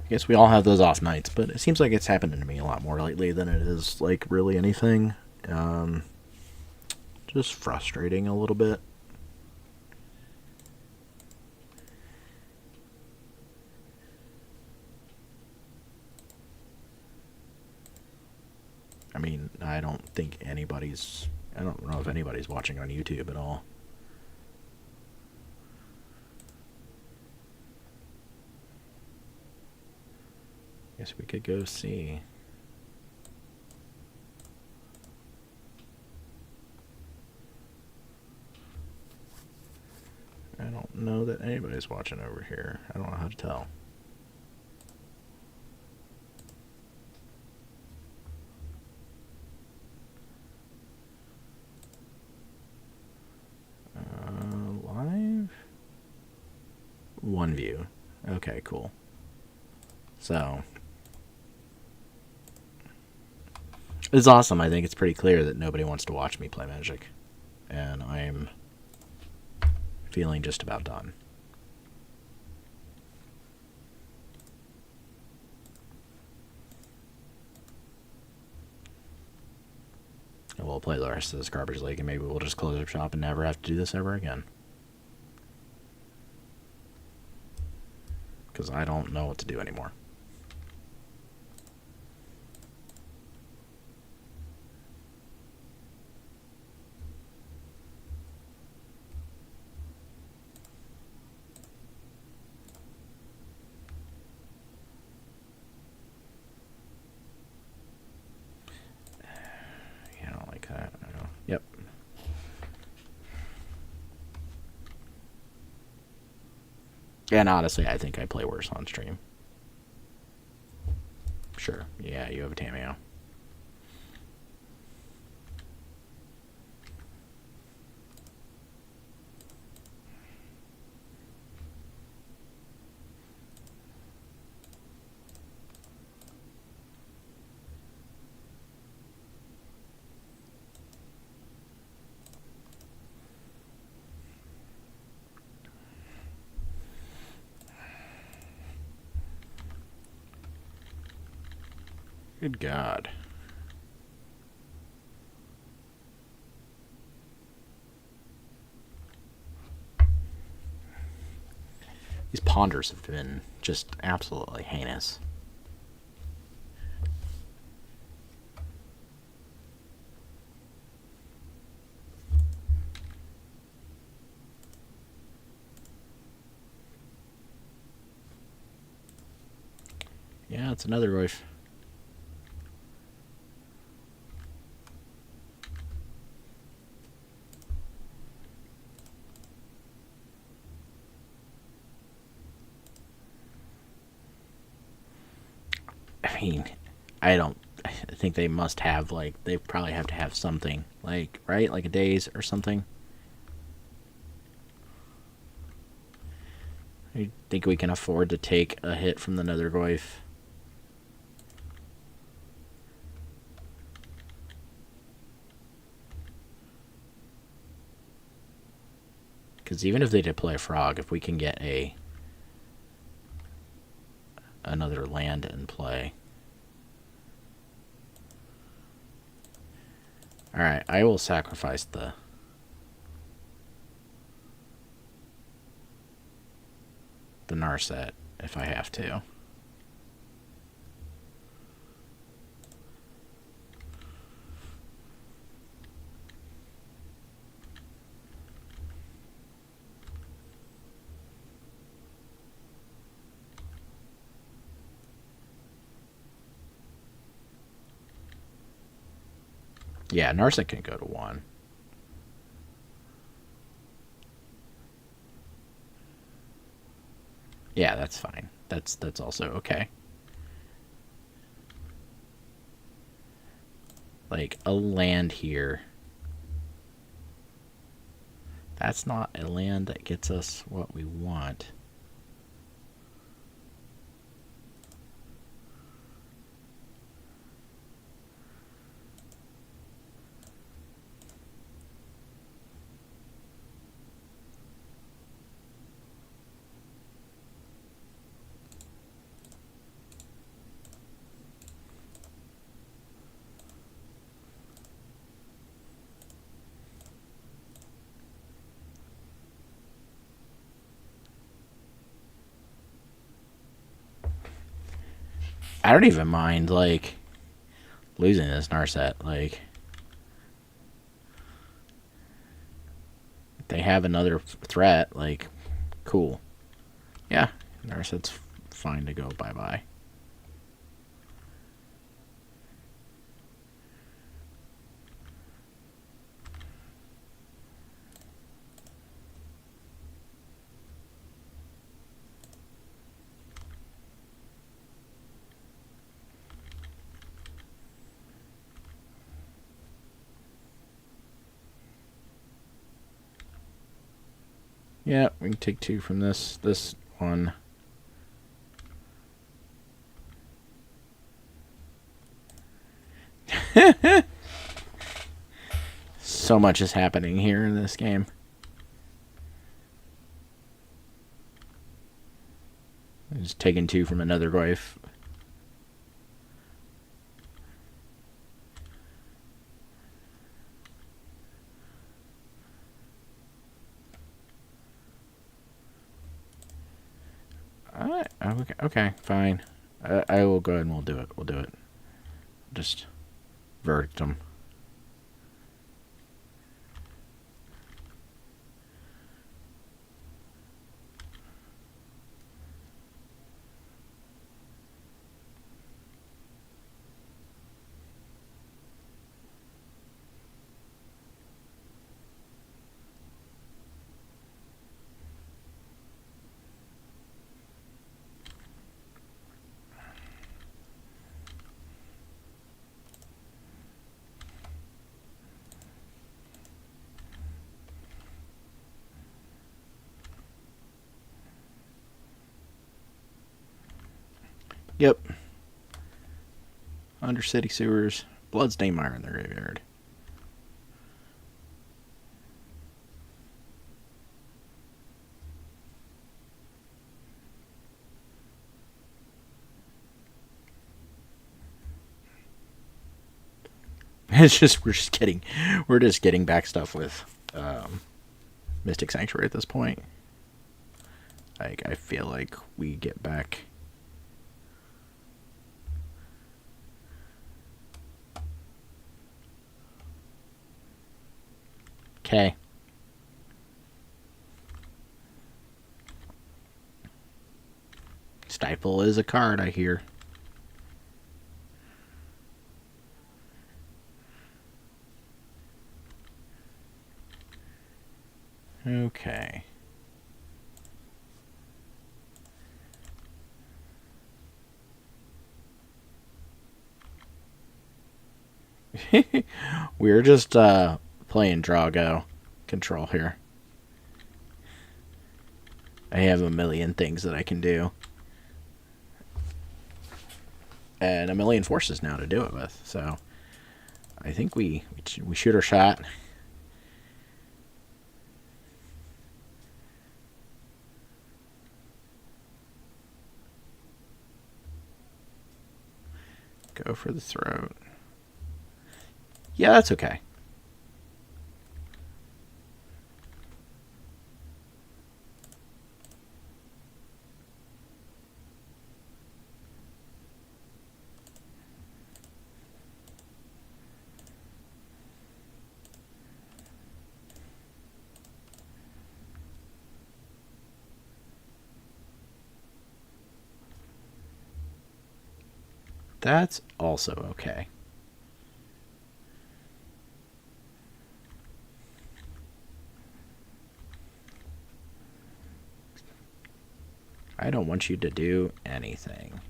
I guess we all have those off nights, but it seems like it's happening to me a lot more lately than it is like really anything. Just frustrating a little bit. I mean, I don't know if anybody's watching on YouTube at all. Guess we could go see. I don't know that anybody's watching over here. I don't know how to tell. Live? One view. Okay, cool. So, it's awesome. I think it's pretty clear that nobody wants to watch me play Magic. And I'm feeling just about done. And we'll play the rest of this garbage league, and maybe we'll just close up shop and never have to do this ever again. Because I don't know what to do anymore. I don't like that. Yep. And honestly, I think I play worse on stream. Sure. Yeah, you have a Tameo. Good God. These ponders have been just absolutely heinous. Yeah, it's another roof. I mean, I think they must have, like, they probably have to have something, like, right? Like a daze or something. I think we can afford to take a hit from the Nether Goyf. Because even if they deploy a frog, if we can get another land in play. Alright, I will sacrifice the Narset if I have to. Yeah, Narset can go to 1. Yeah, that's fine. That's also okay. Like, a land here. That's not a land that gets us what we want. I don't even mind, like, losing this Narset. Like, they have another threat. Like, cool. Yeah, Narset's fine to go bye-bye. Yeah, we can take 2 from this one. So much is happening here in this game. Just taking 2 from another Goyf. Okay, fine. I will go ahead and we'll do it. We'll do it. Just verdict them. Yep. Undercity Sewers. Bloodstained Mire in the graveyard. It's just we're just getting back stuff with Mystic Sanctuary at this point. Like I feel like we get back. Okay. Stifle is a card, I hear. Okay. We're just playing Drago control here. I have a million things that I can do. And a million forces now to do it with. So I think we shoot our shot. Go for the throat. Yeah, that's okay. That's also okay. I don't want you to do anything.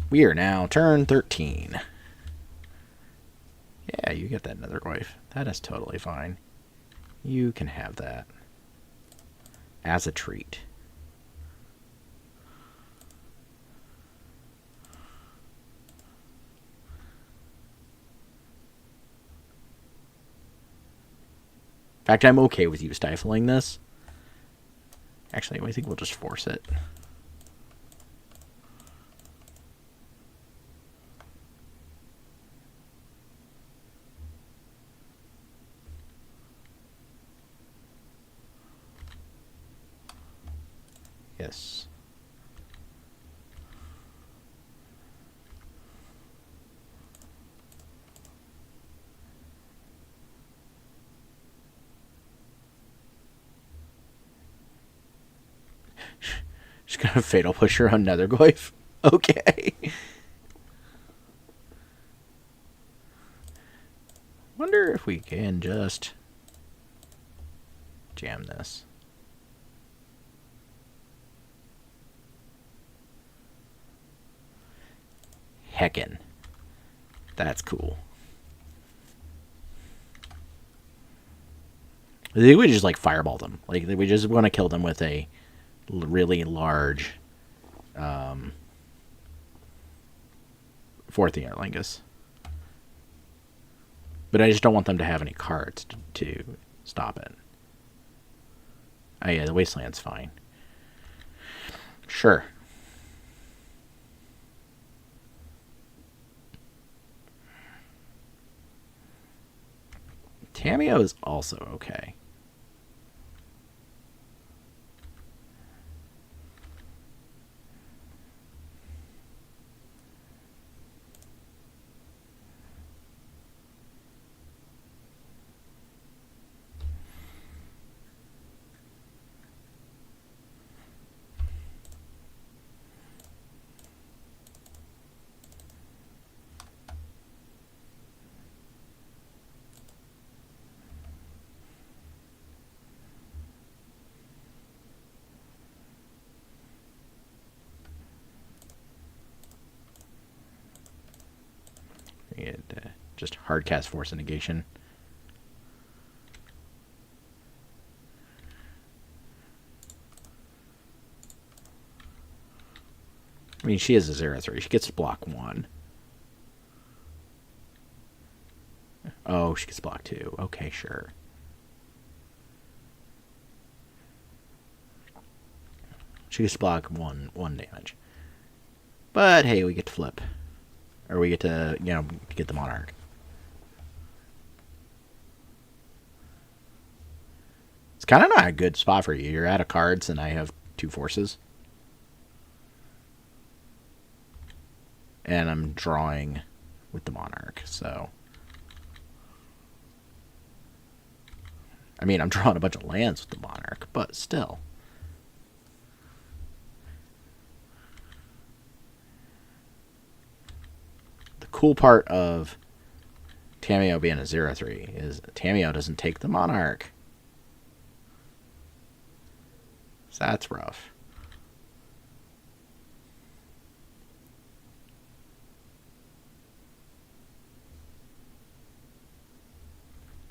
We are now turn 13. Yeah, you get that nether wife. That is totally fine. You can have that as a treat. In fact, I'm okay with you stifling this. Actually, I think we'll just force it. Yes. Just gonna fatal push her on Netherglyph. Okay. Wonder if we can just jam this. Heckin'. That's cool. They would just like fireball them. Like we just want to kill them with a really large fourth Earlingus. But I just don't want them to have any cards to stop it. Oh yeah, the Wasteland's fine. Sure. Tamiyo is also okay. Just hard cast Force of Negation. I mean, she is a 0/3. She gets to block 1. Oh, she gets to block 2. Okay, sure. She gets to block 1 damage. But hey, we get to flip. Or we get to, get the Monarch. It's kind of not a good spot for you. You're out of cards, and I have 2 forces. And I'm drawing with the Monarch, so... I mean, I'm drawing a bunch of lands with the Monarch, but still. The cool part of Tamiyo being a 0/3 is Tamiyo doesn't take the Monarch. So that's rough.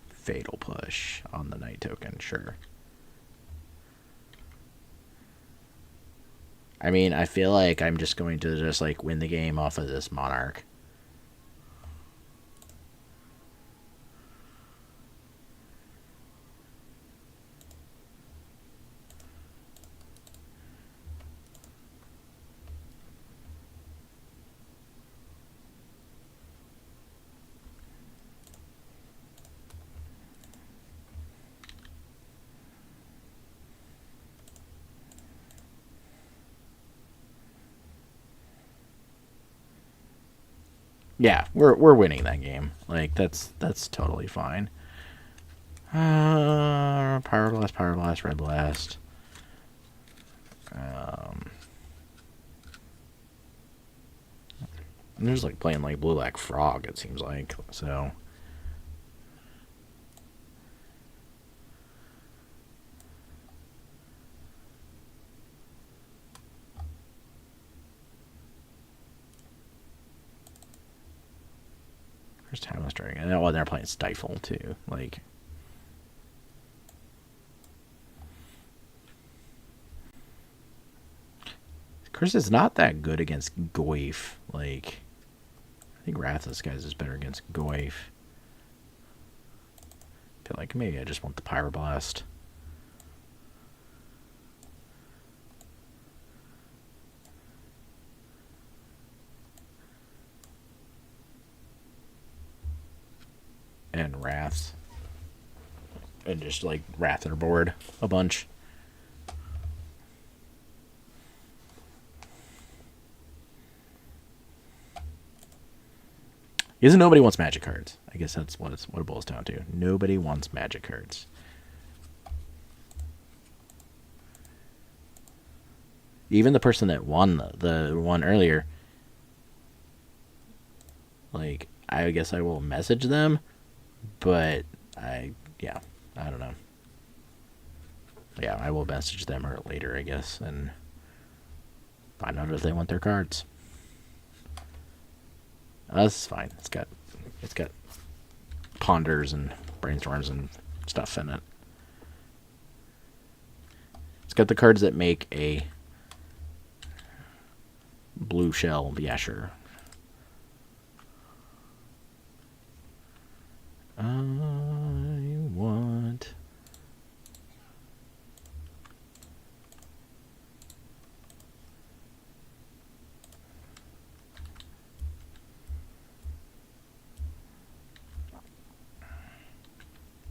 Fatal Push on the Night token, sure. I mean, I feel like I'm just going to just like win the game off of this Monarch. Yeah, we're winning that game. Like that's totally fine. Power Blast, Red Blast. I'm just like playing like Blue Black Frog. It seems like so. First time I was trying. And they're playing Stifle too. Like, Chris is not that good against Goif. Like, I think Wrath of this guy's is better against Goif. I feel like maybe I just want the Pyroblast. And Wraths. And just like Wrath their board a bunch. Isn't nobody wants magic cards? I guess that's what it boils down to. Nobody wants magic cards. Even the person that won the one earlier, like, I guess I will message them, but I don't know. Yeah, I will message them or later, I guess, and find out if they want their cards. That's fine. It's got ponders and brainstorms and stuff in it. It's got the cards that make a blue shell. Yeah, sure. I want...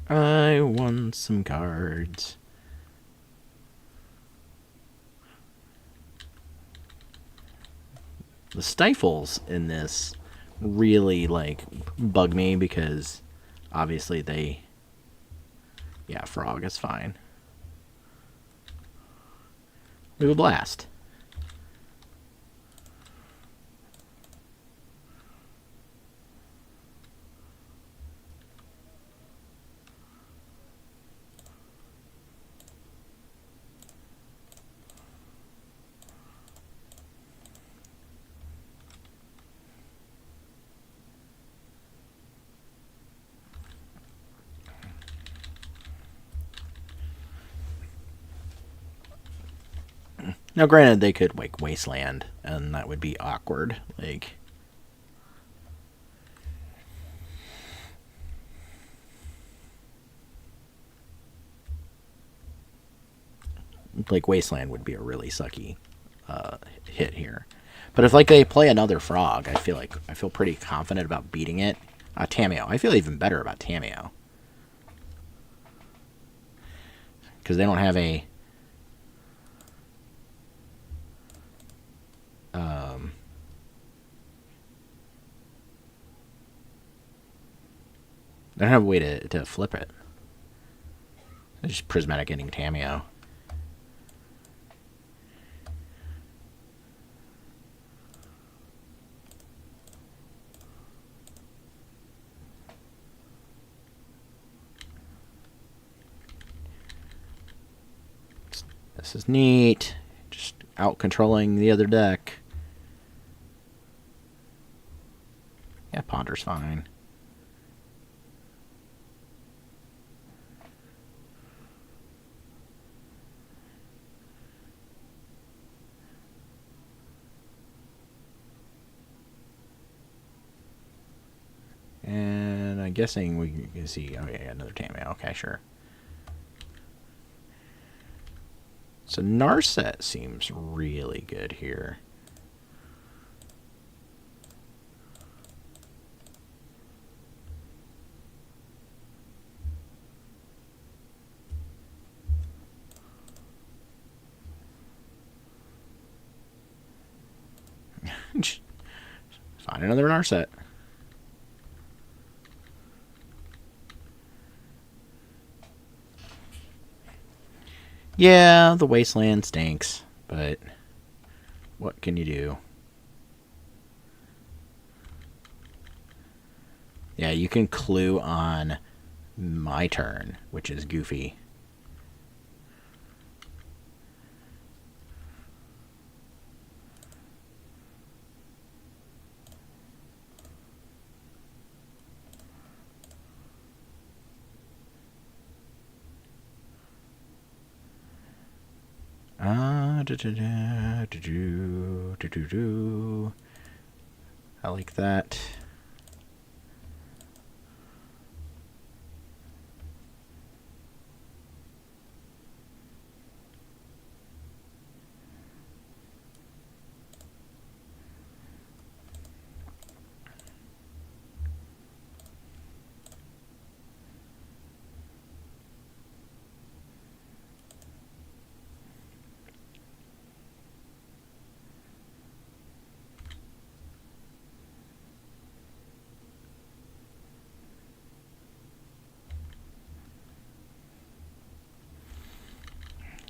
I want some cards. The stifles in this really, like, bug me because obviously they... Yeah, frog is fine. We have a blast. Now, granted, they could, like, Wasteland, and that would be awkward. Like Wasteland would be a really sucky hit here. But if, like, they play another frog, I feel pretty confident about beating it. Tameo. I feel even better about Tameo. Because they don't have a... They don't have a way to flip it. It's just Prismatic getting Tameo. This is neat. Just out controlling the other deck. Yeah, Ponder's fine. And I'm guessing we can see... Oh, yeah, another Tameo. Okay, sure. So Narset seems really good here. Find another Narset. Yeah, the Wasteland stinks, but what can you do? Yeah, you can clue on my turn, which is goofy. I like that.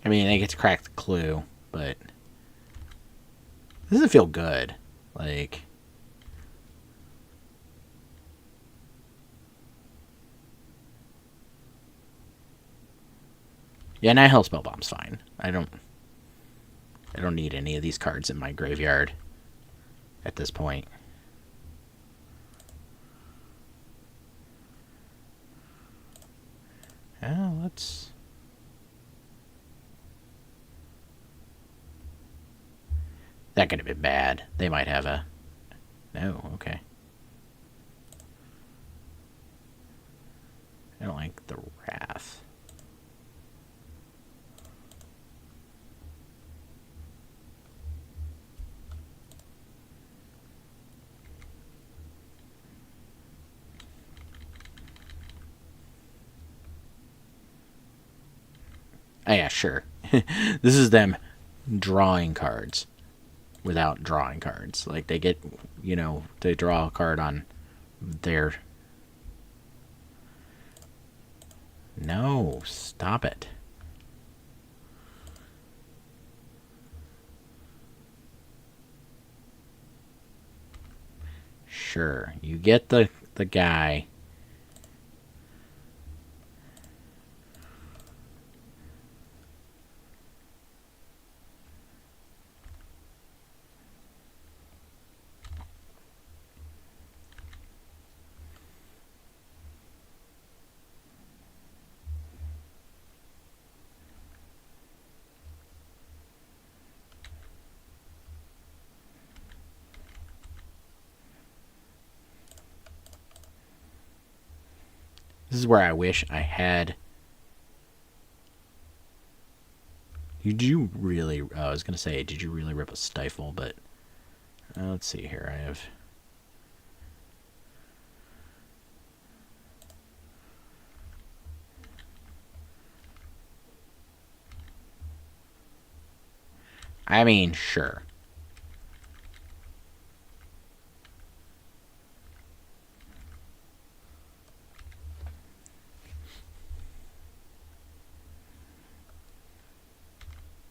I mean, I get to crack the clue, but this doesn't feel good. Like, yeah, Nihil Spellbomb's fine. I don't need any of these cards in my graveyard at this point. Yeah, let's... That could have been bad. They might have a... No, okay. I don't like the Wrath. Oh yeah, sure. This is them drawing cards without drawing cards. Like, they get, you know, they draw a card on their... No, stop it. Sure, you get the guy. This is where I wish I had... Did you really... Oh, I was going to say, did you really rip a Stifle? But let's see here. I have... I mean, sure.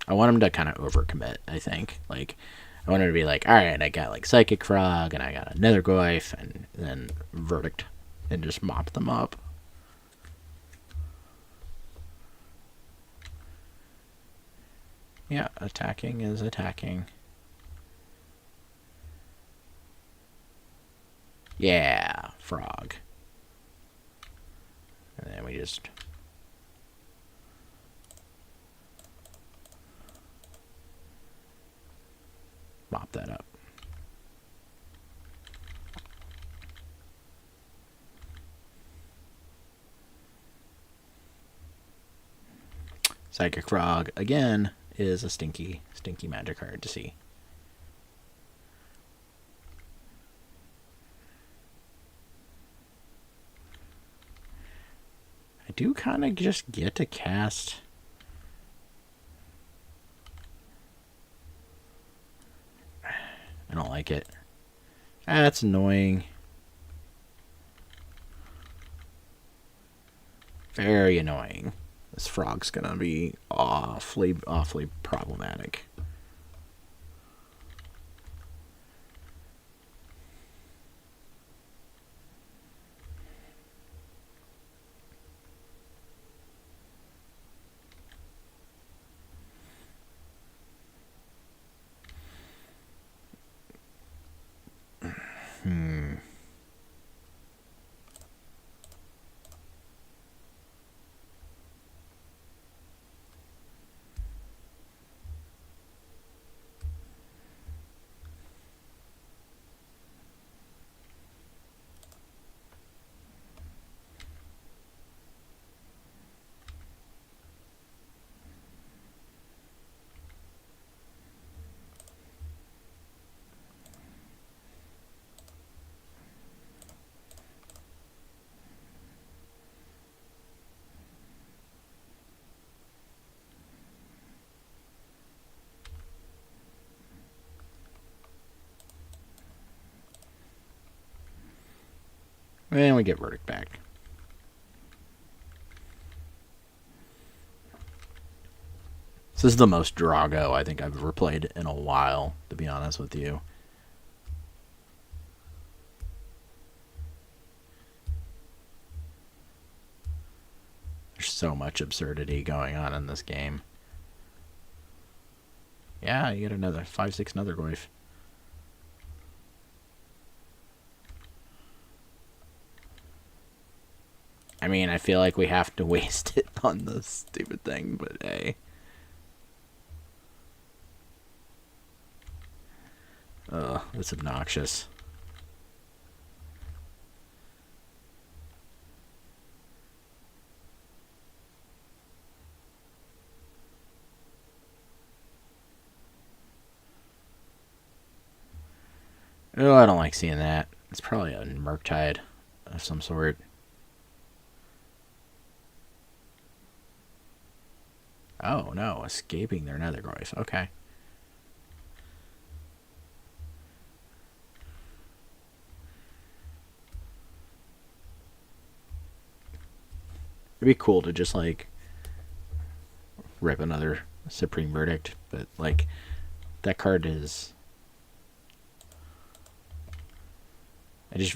I want him to kind of overcommit, I think. Like, I want him to be like, alright, I got like Psychic Frog, and I got another Goyf, and then Verdict, and just mop them up. Yeah, attacking is attacking. Yeah, Frog. And then we just... mop that up. Psychic Frog, again, is a stinky magic card to see. I do kind of just get to cast... I don't like it. That's annoying. Very annoying. This frog's gonna be awfully problematic. And we get Verdict back. This is the most Drago I think I've ever played in a while, to be honest with you. There's so much absurdity going on in this game. Yeah, you get another 5/6 another Goyf. I mean, I feel like we have to waste it on this stupid thing, but hey. Ugh, that's obnoxious. Oh, I don't like seeing that. It's probably a Murktide of some sort. Oh, no. Escaping their Nethergroyf. Okay. It'd be cool to just, like, rip another Supreme Verdict, but, like, that card is...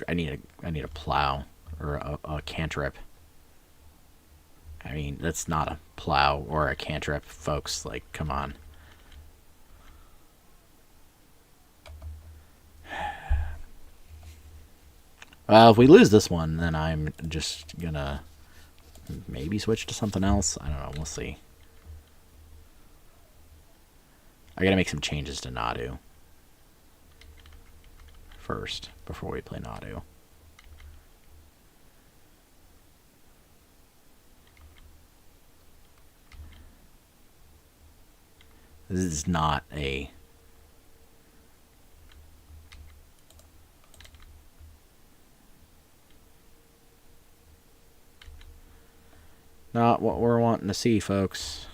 I need a plow or a cantrip. I mean, that's not a plow or a cantrip, folks. Like, come on. If we lose this one, then I'm just gonna maybe switch to something else. I don't know. We'll see. I gotta make some changes to Nadu first before we play Nadu. This is not a... Not what we're wanting to see, folks.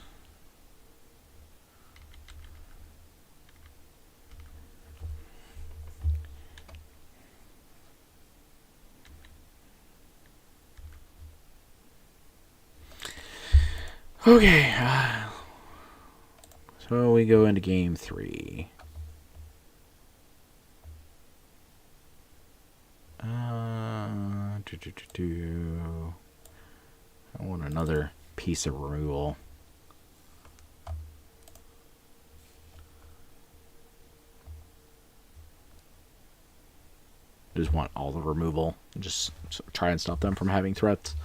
Okay. So we go into game 3. I want another piece of removal. Just want all the removal. Just try and stop them from having threats.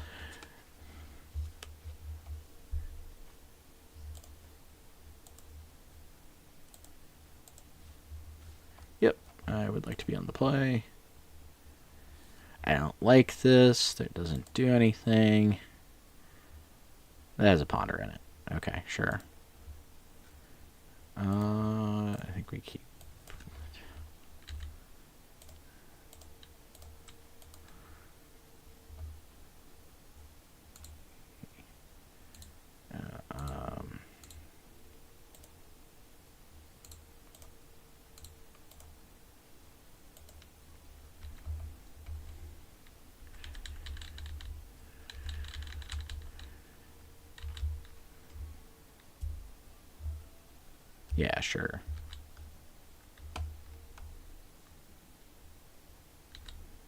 Yep, I would like to be on the play. I don't like this. That doesn't do anything. That has a ponder in it. Okay, sure. I think we keep... Yeah, sure.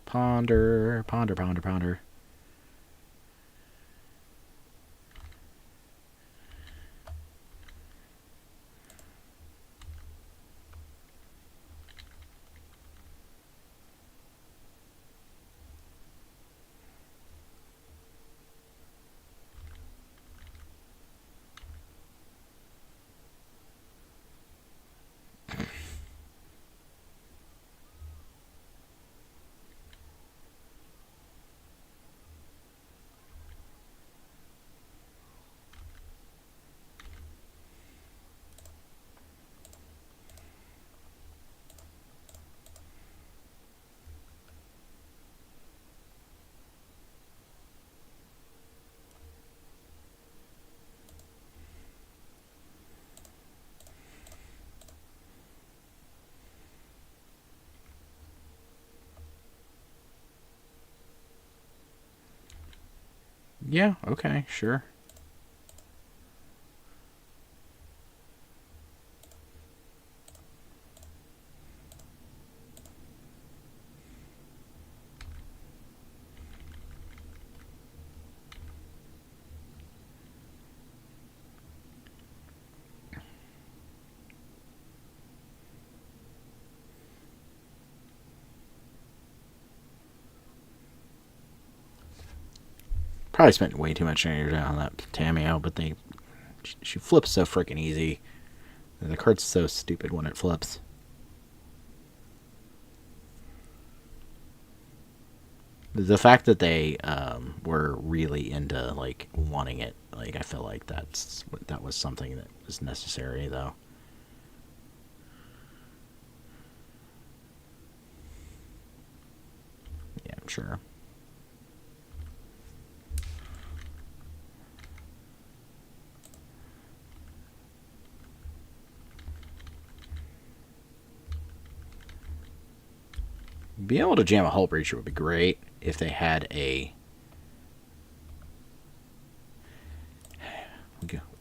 Ponder, ponder, ponder, ponder. Yeah, okay, sure. Probably spent way too much energy on that Tameo, but she flips so freaking easy. The card's so stupid when it flips. The fact that they were really into like wanting it, like I feel like that was something that was necessary, though. Yeah, I'm sure. Being able to jam a hull breacher would be great if they had a.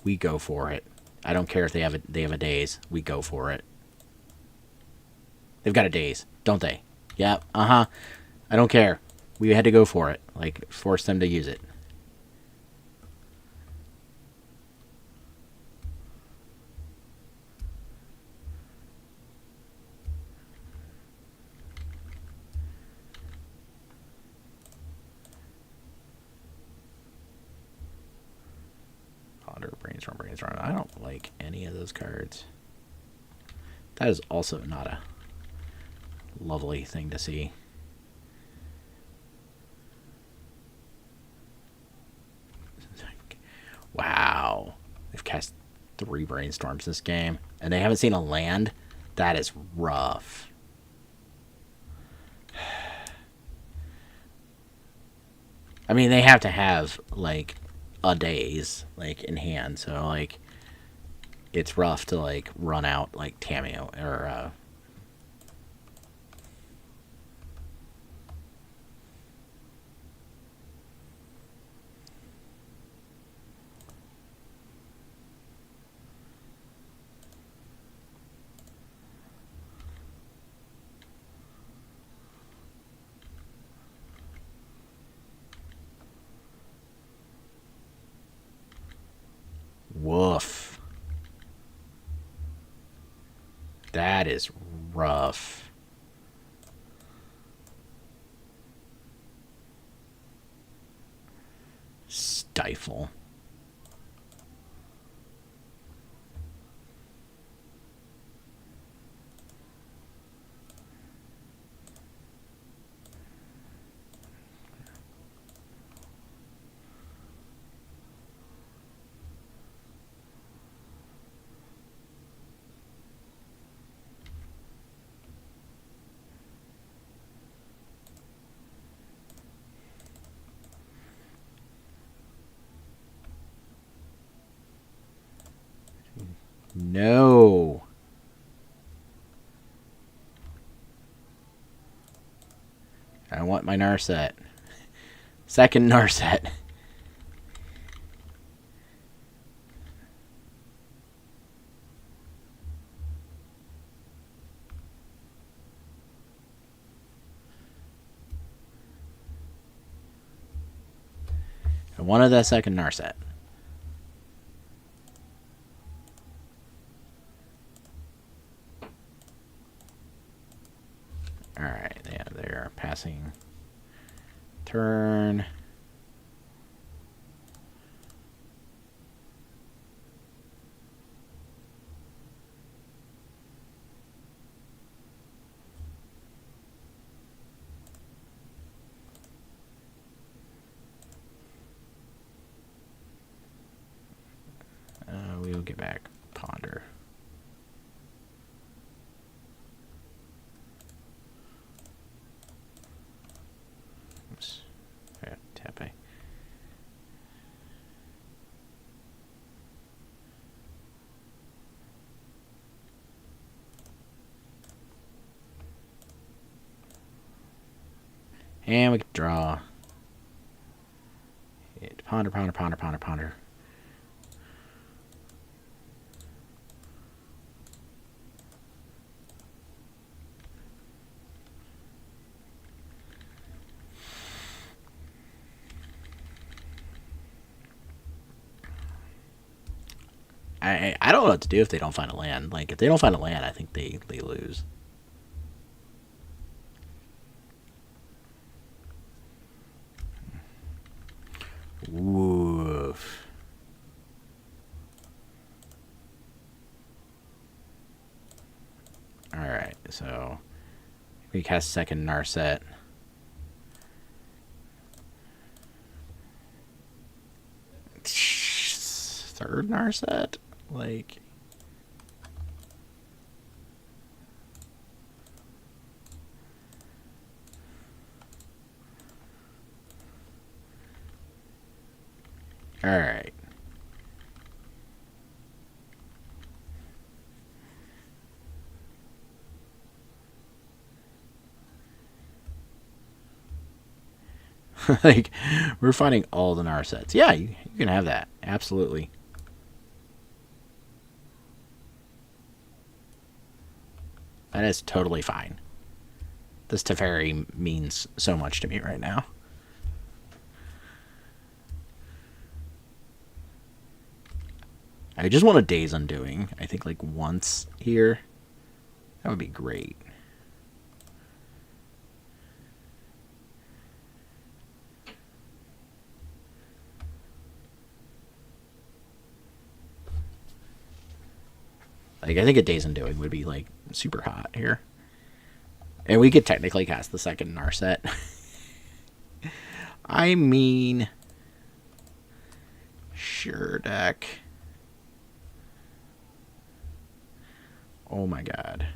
We go for it. I don't care if they have a daze. We go for it. They've got a daze, don't they? Yep. I don't care. We had to go for it. Like, force them to use it. Ponder, brainstorm, brainstorm. I don't like any of those cards. That is also not a lovely thing to see. Wow. They've cast 3 brainstorms this game, and they haven't seen a land? That is rough. I mean, they have to have, like, a daze, like, in hand, so, like, it's rough to, like, run out, like, Tameo, or, woof. That is rough. Stifle. No. I want my Narset. Second Narset. I wanted that second Narset. Alright, yeah, they're passing turn. We will get back Ponder. Oops. Tepe. And we can draw. Ponder, ponder, ponder, ponder, ponder. I don't know what to do if they don't find a land. Like, if they don't find a land, I think they lose. Woof. Alright, so we cast second Narset. third Narset? Like... Alright. Like, we're finding all the Narsets. Yeah, you can have that. Absolutely. That is totally fine. This Teferi means so much to me right now. I just want a Days Undoing. I think like once here. That would be great. Like, I think a Days Undoing would be like super hot here. And we could technically cast the second Narset. I mean... Sure, deck. Oh my god.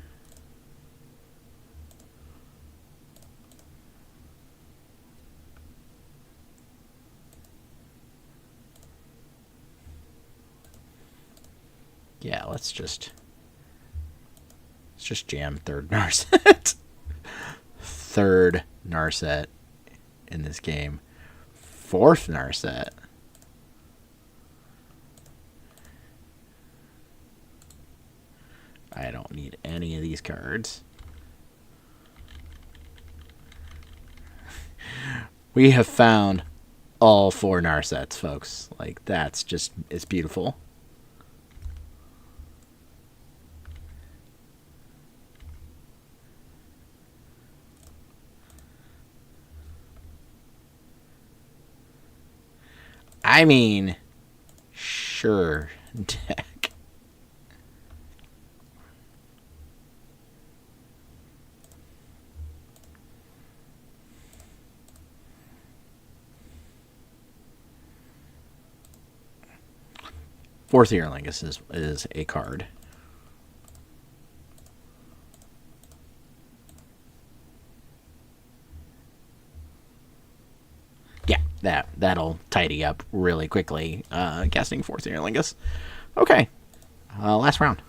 Yeah, let's just jam third Narset. Third Narset in this game. Fourth Narset. I don't need any of these cards. We have found all 4 Narsets, folks. Like, that's just, it's beautiful. I mean, sure, deck. Fourth Earlingus is a card. Yeah, that'll tidy up really quickly. Casting Fourth Earlingus. Okay, last round.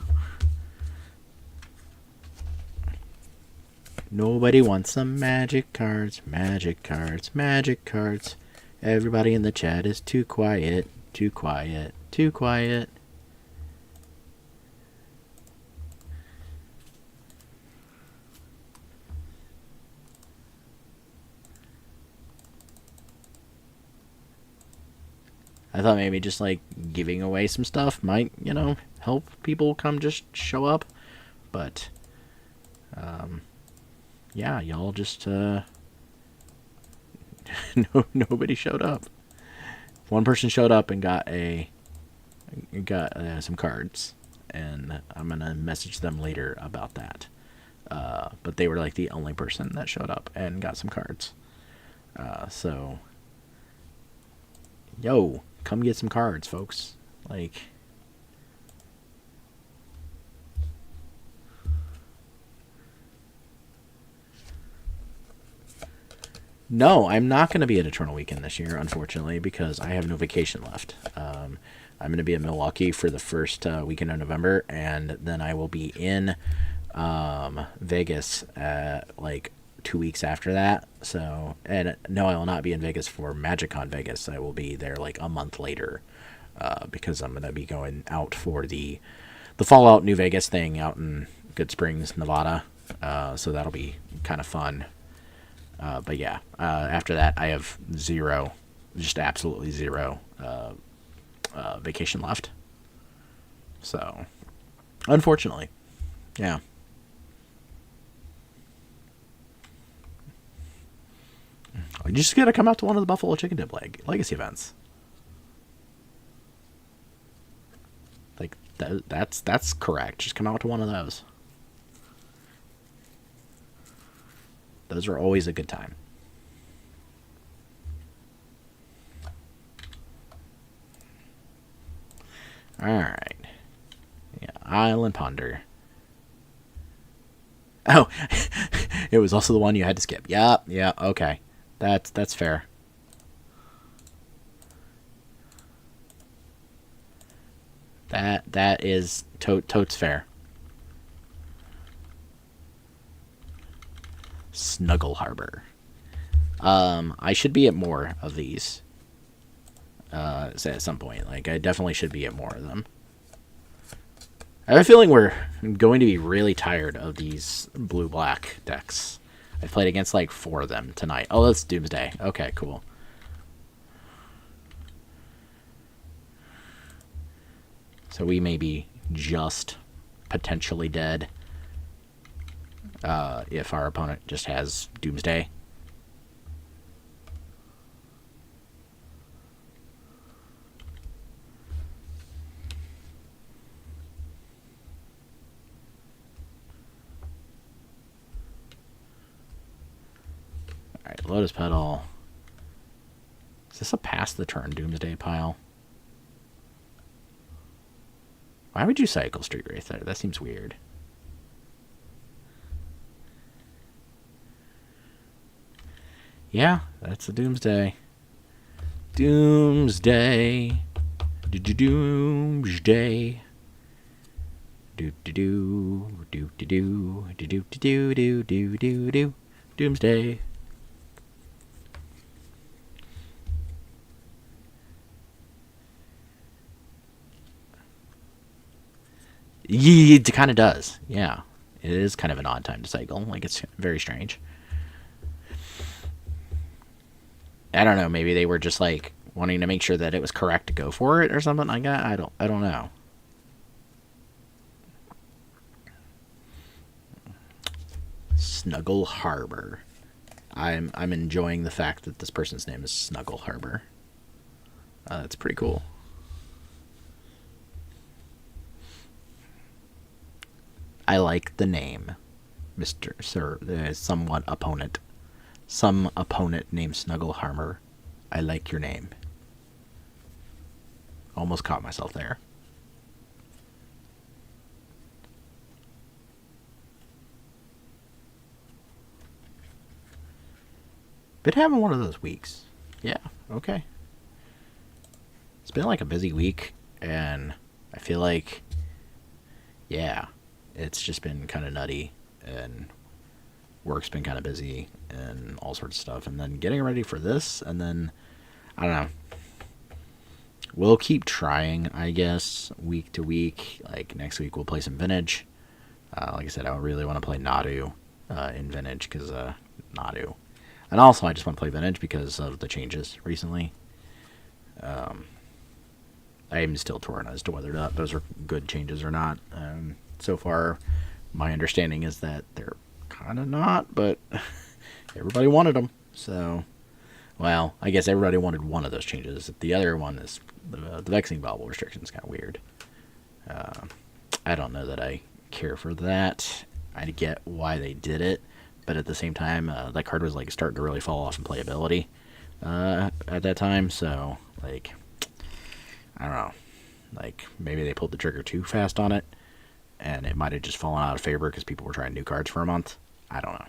Nobody wants some magic cards, magic cards, magic cards. Everybody in the chat is too quiet, too quiet, too quiet. I thought maybe just like giving away some stuff might, you know, help people come just show up. But, yeah, y'all just, nobody showed up. One person showed up and got some cards, and I'm gonna message them later about that. But they were like the only person that showed up and got some cards. So, yo, come get some cards, folks. Like, no, I'm not going to be at Eternal Weekend this year, unfortunately, because I have no vacation left. I'm going to be in Milwaukee for the first weekend of November, and then I will be in Vegas like 2 weeks after that. So, and no, I will not be in Vegas for MagicCon Vegas. I will be there like a month later, because I'm going to be going out for the Fallout New Vegas thing out in Good Springs, Nevada. So that'll be kind of fun. But yeah, after that, I have zero, just absolutely zero vacation left. So, unfortunately, yeah. You just gotta come out to one of the Buffalo Chicken Dip Legacy events. Like, that's correct. Just come out to one of those. Those are always a good time. Alright. Yeah, Island Ponder. Oh, it was also the one you had to skip. Yeah, okay. That's fair. That is totes fair. Snuggle Harbor. I should be at more of these. At some point. Like, I definitely should be at more of them. I have a feeling we're going to be really tired of these blue-black decks. I've played against like 4 of them tonight. Oh, that's Doomsday. Okay, cool. So we may be just potentially dead if our opponent just has Doomsday. Alright, Lotus Petal. Is this a pass the turn Doomsday pile? Why would you cycle Street Wraith there? That seems weird. Yeah, that's a Doomsday. Doomsday. Doomsday. Do. Doomsday. Yeah, it kind of does. Yeah. It is kind of an odd time to cycle. Like, it's very strange. I don't know. Maybe they were just, like, wanting to make sure that it was correct to go for it or something like that. I don't know. Snuggle Harbor. I'm enjoying the fact that this person's name is Snuggle Harbor. That's pretty cool. I like the name, Mr. Sir. Somewhat opponent. Some opponent named Snuggle Harbor. I like your name. Almost caught myself there. Been having one of those weeks. Yeah, okay. It's been like a busy week, and I feel like, yeah, it's just been kind of nutty, and work's been kind of busy, and all sorts of stuff. And then getting ready for this, and then, I don't know. We'll keep trying, I guess, week to week. Like, next week we'll play some Vintage. Like I said, I really want to play Nadu in Vintage, because Nadu. And also, I just want to play Vintage because of the changes recently. I am still torn as to whether or not those are good changes or not. So far, my understanding is that they're kind of not, but everybody wanted them. So, well, I guess everybody wanted one of those changes. The other one is the Vexing Bauble restriction is kind of weird. I don't know that I care for that. I get why they did it. But at the same time, that card was like starting to really fall off in playability at that time. So, like, I don't know. Like, maybe they pulled the trigger too fast on it, and it might have just fallen out of favor because people were trying new cards for a month. I don't know.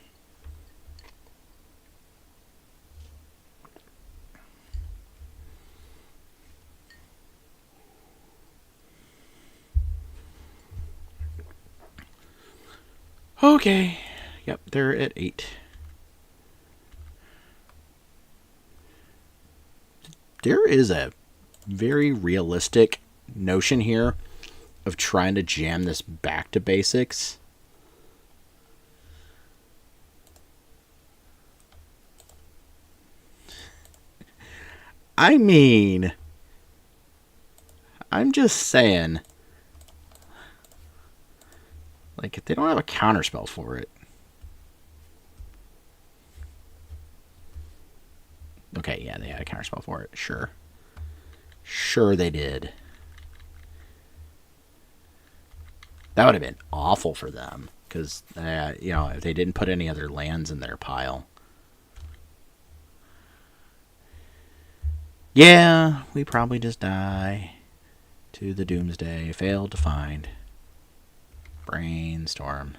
Okay. Yep, they're at 8. There is a very realistic notion here of trying to jam this back to basics. I mean, I'm just saying, like, if they don't have a counterspell for it. Okay, yeah, they had a counterspell for it. Sure. Sure they did. That would have been awful for them. Because, you know, if they didn't put any other lands in their pile. Yeah, we probably just die to to the doomsday. Failed to find. Brainstorm.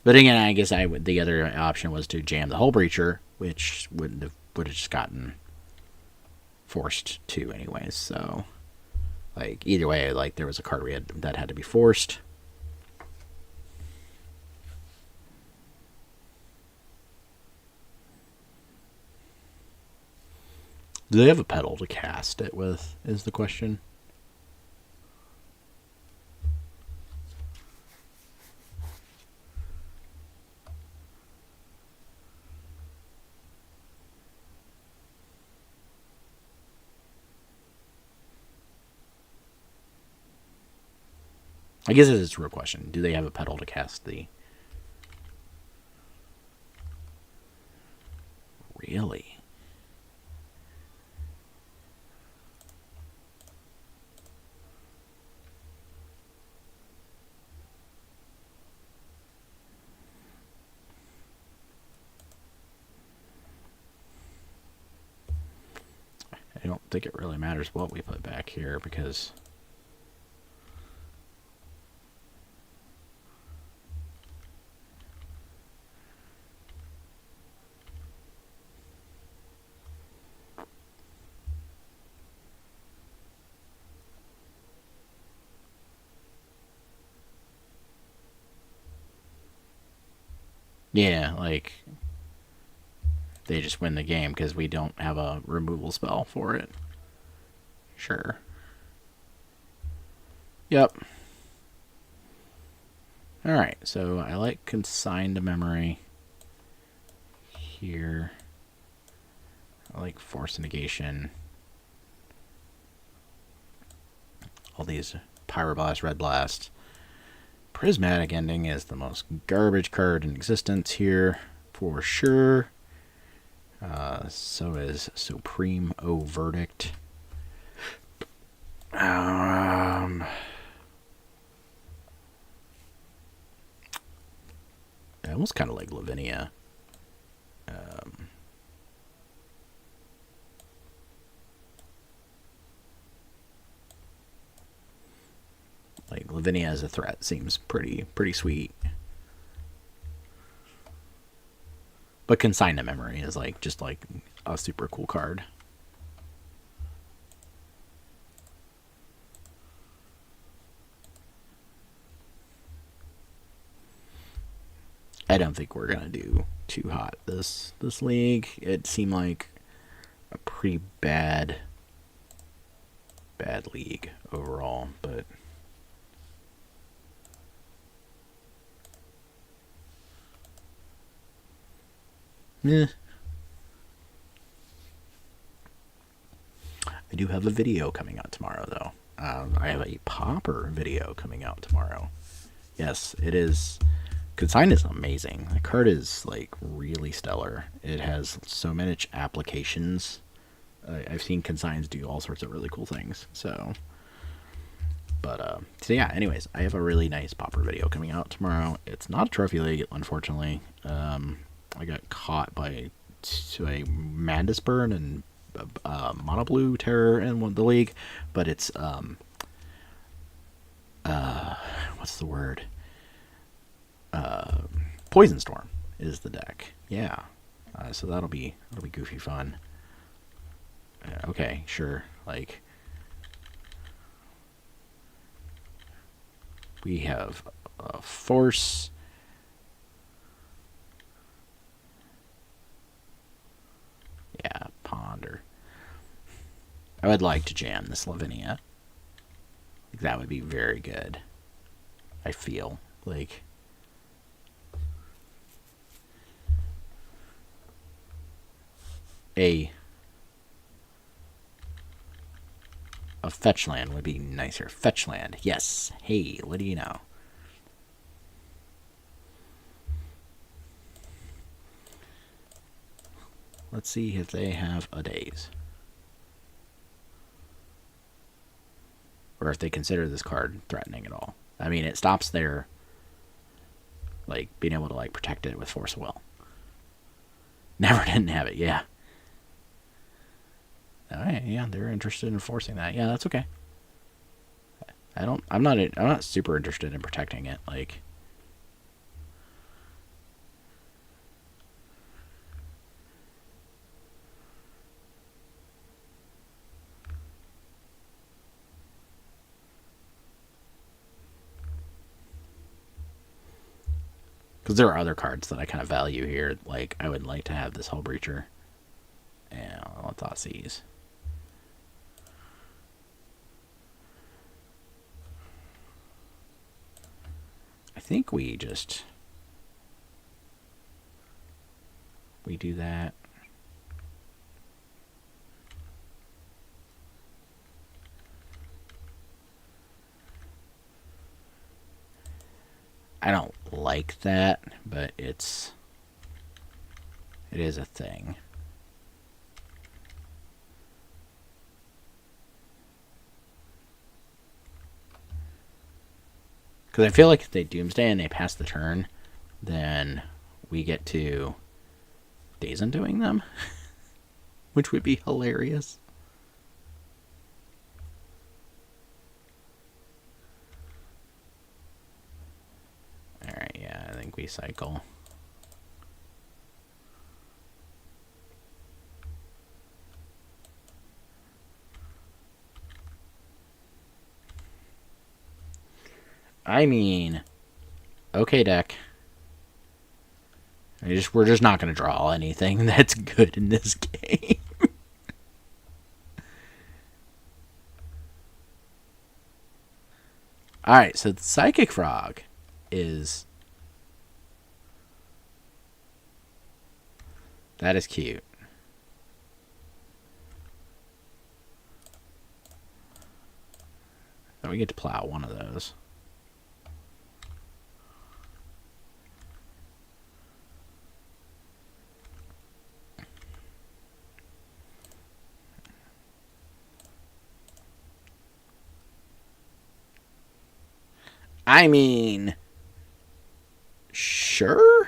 But again, I guess the other option was to jam the Hull Breacher, which would have just gotten forced to anyways. So, like, either way, like, there was a card that had to be forced. Do they have a pedal to cast it with, is the question. I guess it is a real question. Do they have a pedal to cast the... Really? I don't think it really matters what we put back here because... Yeah, like, they just win the game because we don't have a removal spell for it. Sure. Yep. Alright, so I like Consign to Memory here. I like Force Negation. All these Pyroblast, Red Blast. Prismatic Ending is the most garbage card in existence here, for sure. So is Supreme O Verdict. I almost kind of like Lavinia. Like Lavinia as a threat seems pretty sweet. But Consign to Memory is like just like a super cool card. I don't think we're gonna do too hot this league. It seemed like a pretty bad league overall, but I do have a video coming out tomorrow, though. I have a Pauper video coming out tomorrow. Yes, it is. Consign is amazing. The card is, like, really stellar. It has so many applications. I've seen Consigns do all sorts of really cool things. So yeah, anyways, I have a really nice Pauper video coming out tomorrow. It's not a trophy league, unfortunately. I got caught by a Mandus Burn and Mono Blue Terror in the league, but it's what's the word? Poison Storm is the deck. Yeah, so that'll be goofy fun. Okay, sure. Like, we have Force. Yeah, Ponder. I would like to jam this Lavinia. Like, that would be very good. I feel like a fetch land would be nicer. Fetch land, yes. Hey, what do you know? Let's see if they have a daze. Or if they consider this card threatening at all. I mean, it stops their, like, being able to, like, protect it with Force of Will. Never didn't have it, yeah. Alright, yeah, they're interested in enforcing that. Yeah, that's okay. I'm not super interested in protecting it, like. Because there are other cards that I kind of value here. Like, I would like to have this Hull Breacher. And let's all seize. I think we do that. I don't like that, but it is a thing. Because I feel like if they Doomsday and they pass the turn, then we get to Daze Undoing them, which would be hilarious. Alright, yeah, I think we cycle. I mean, okay, deck. We're just not going to draw anything that's good in this game. Alright, so the Psychic Frog is... That is cute. So we get to plow one of those. I mean, sure.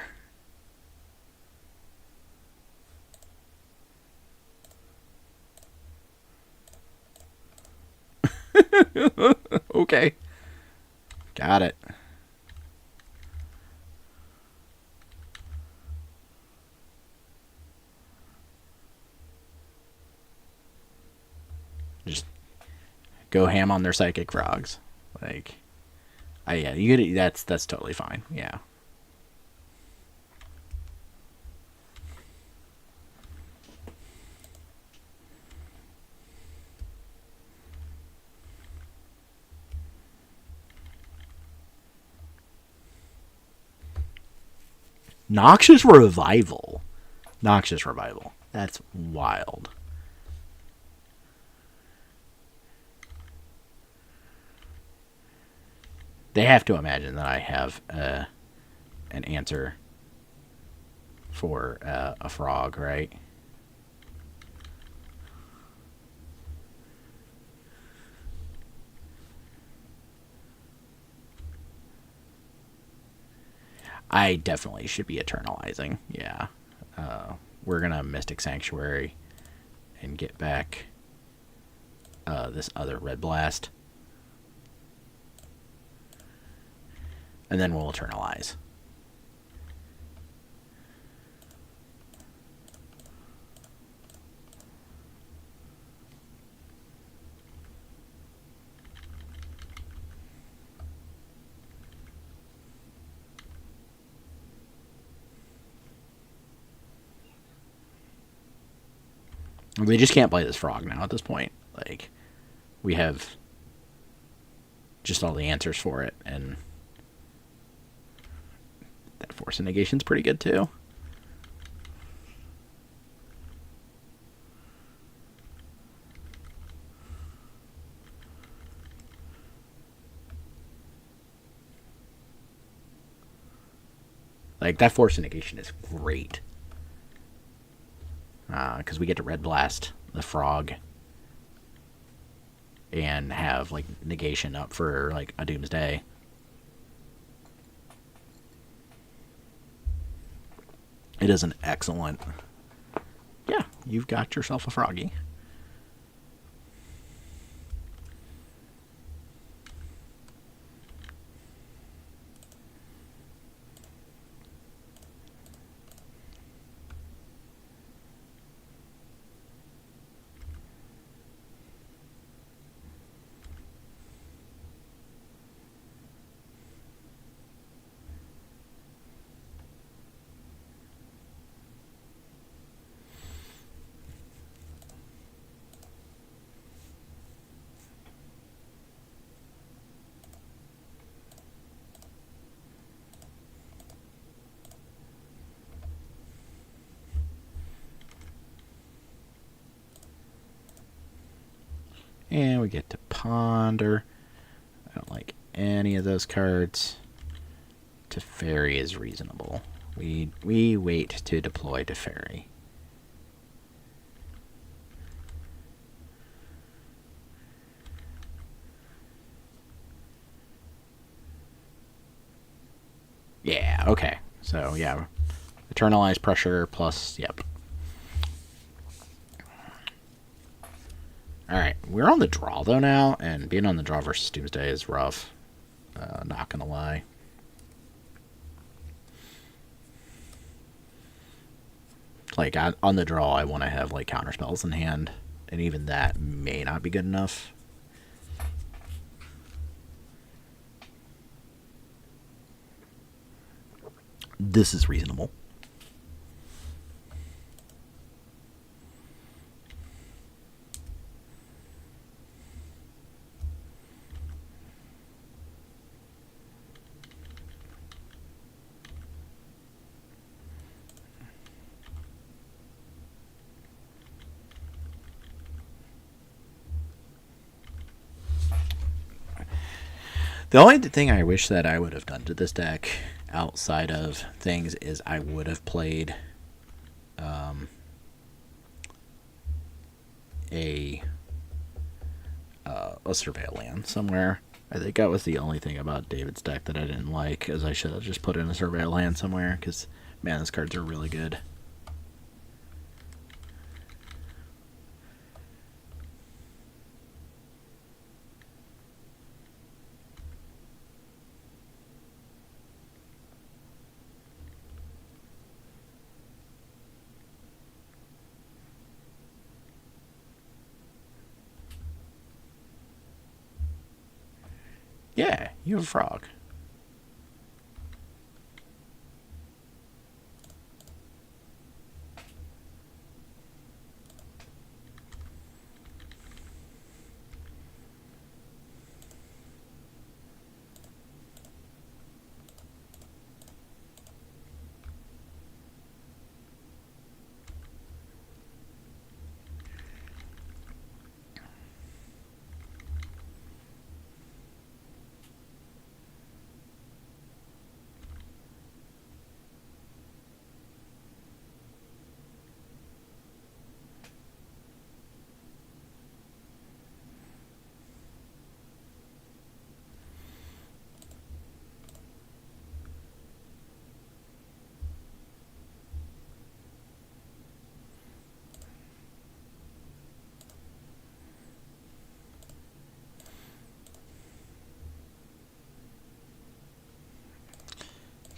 Okay. Got it. Just go ham on their Psychic Frogs. Like, yeah, that's totally fine. Yeah. Noxious Revival. Noxious Revival. That's wild. They have to imagine that I have an answer for a frog, right? I definitely should be eternalizing. Yeah. We're going to Mystic Sanctuary and get back this other Red Blast. And then we'll eternalize. We just can't play this frog now at this point. Like, we have just all the answers for it, and that Force of Negation's pretty good too. Like, that Force of Negation is great. Because we get to Red Blast the frog and have, like, negation up for, like, a Doomsday. It is an excellent you've got yourself a froggy. And we get to ponder. I don't like any of those cards. Teferi is reasonable. We wait to deploy Teferi. Yeah, okay. So, yeah. Eternalized Pressure plus, yep. Alright, we're on the draw, though, now, and being on the draw versus Doomsday is rough. Not gonna lie. Like, on the draw, I want to have, like, counterspells in hand, and even that may not be good enough. This is reasonable. The only thing I wish that I would have done to this deck outside of things is I would have played a Surveil land somewhere. I think that was the only thing about David's deck that I didn't like, is I should have just put in a Surveil land somewhere, because, man, those cards are really good. Yeah, you have a frog.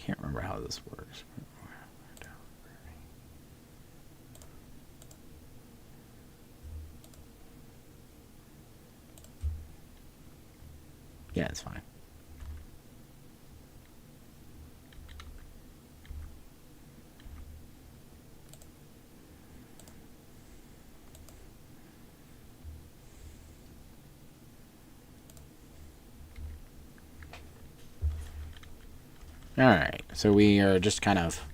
Can't remember how this works. Yeah, it's fine. Alright, so we are just kind of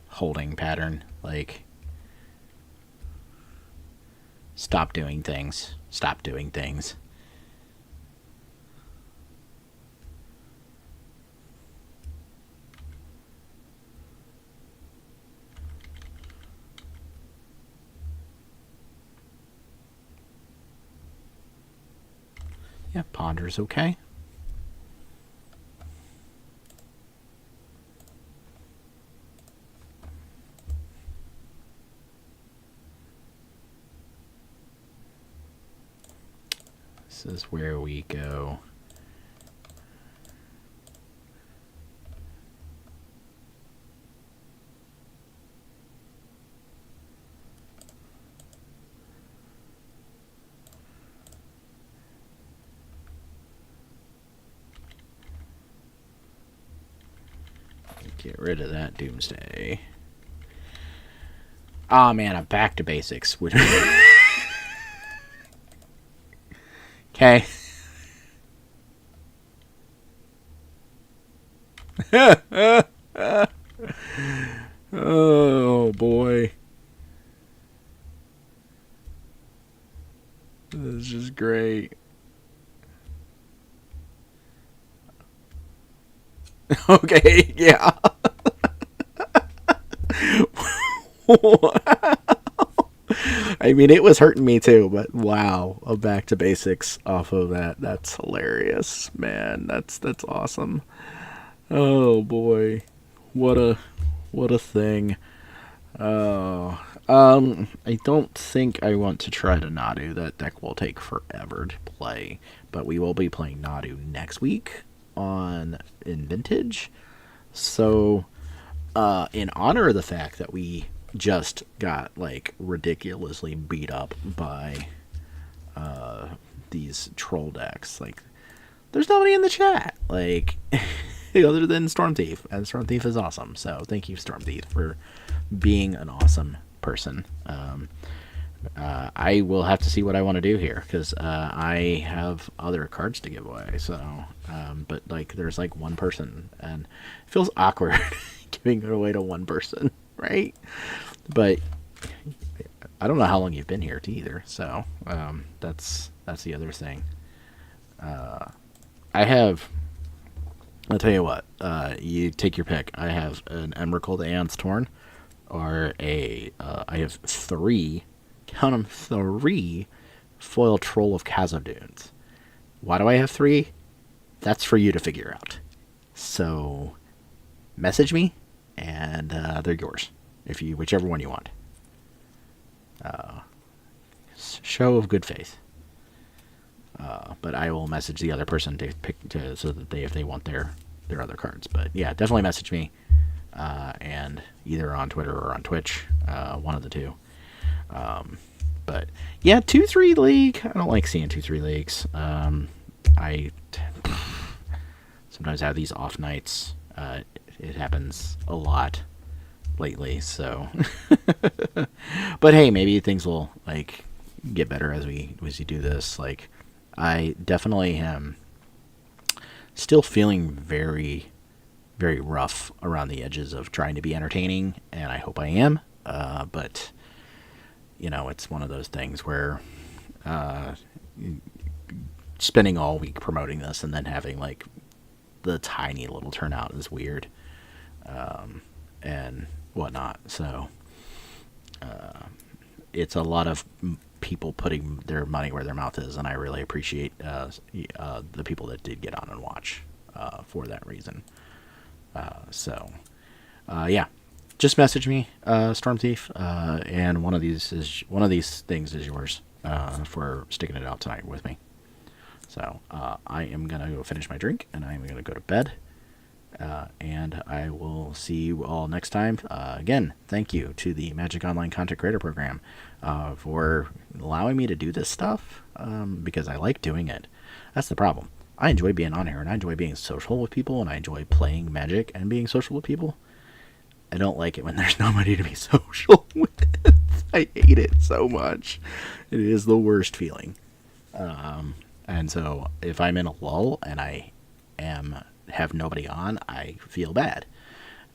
holding pattern, like, stop doing things, stop doing things. Yeah, ponder's okay. This is where we go. Get rid of that Doomsday. Oh man, I'm back to basics. Okay. Oh boy. This is just great. Okay, yeah. I mean, it was hurting me too, but wow, I'm back to basics off of that. That's hilarious, man. That's awesome. Oh boy, what a thing. Oh, I don't think I want to try to Nadu. That deck will take forever to play, but we will be playing Nadu next week in Vintage. So, in honor of the fact that we just got like ridiculously beat up by these troll decks, like there's nobody in the chat like other than Storm Thief, and Storm Thief is awesome. So thank you, Storm Thief, for being an awesome person. I will have to see what I want to do here because I have other cards to give away. So, but like, there's like one person, and it feels awkward giving it away to one person, right? But I don't know how long you've been here either. So that's the other thing. I'll tell you what. You take your pick. I have an Emerald Aeon's Torn, or I have three. Count them, 3 foil Troll of Khazad-dûns. Why do I have 3? That's for you to figure out. So, message me, and they're yours. Whichever one you want. Show of good faith. But I will message the other person to pick so that if they want their other cards. But yeah, definitely message me, and either on Twitter or on Twitch, one of the two. But yeah, 2-3 league. I don't like seeing 2-3 leagues. I sometimes have these off nights. It happens a lot lately. So, but hey, maybe things will like get better as we do this. Like, I definitely am still feeling very, very rough around the edges of trying to be entertaining, and I hope I am. But you know, it's one of those things where spending all week promoting this and then having like the tiny little turnout is weird, and whatnot. So it's a lot of people putting their money where their mouth is, and I really appreciate the people that did get on and watch for that reason. Yeah. Just message me, Storm Thief, and one of these things is yours for sticking it out tonight with me. So I am gonna go finish my drink, and I am gonna go to bed, and I will see you all next time. Again, thank you to the Magic Online Content Creator Program for allowing me to do this stuff because I like doing it. That's the problem. I enjoy being on here, and I enjoy being social with people, and I enjoy playing Magic and being social with people. I don't like it when there's nobody to be social with. I hate it so much. It is the worst feeling. And so if I'm in a lull and I have nobody on, I feel bad.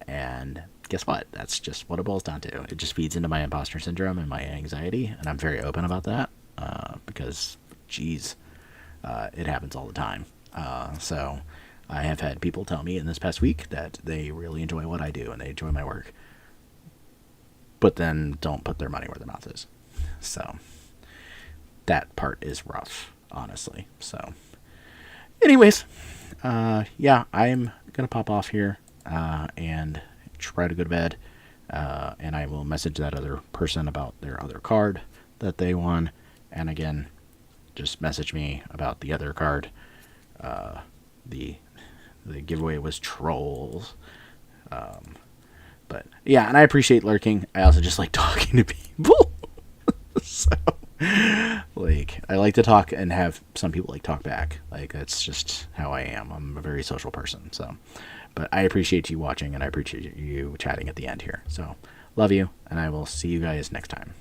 And guess what? That's just what it boils down to. It just feeds into my imposter syndrome and my anxiety, and I'm very open about that because, geez, it happens all the time. So I have had people tell me in this past week that they really enjoy what I do and they enjoy my work, but then don't put their money where their mouth is. So that part is rough, honestly. So anyways, yeah, I'm going to pop off here and try to go to bed, and I will message that other person about their other card that they won. And again, just message me about the other card. The giveaway was trolls. But yeah, and I appreciate lurking. I also just like talking to people. So, like, I like to talk and have some people like talk back. Like, that's just how I am. I'm a very social person. So, but I appreciate you watching, and I appreciate you chatting at the end here. So, love you, and I will see you guys next time.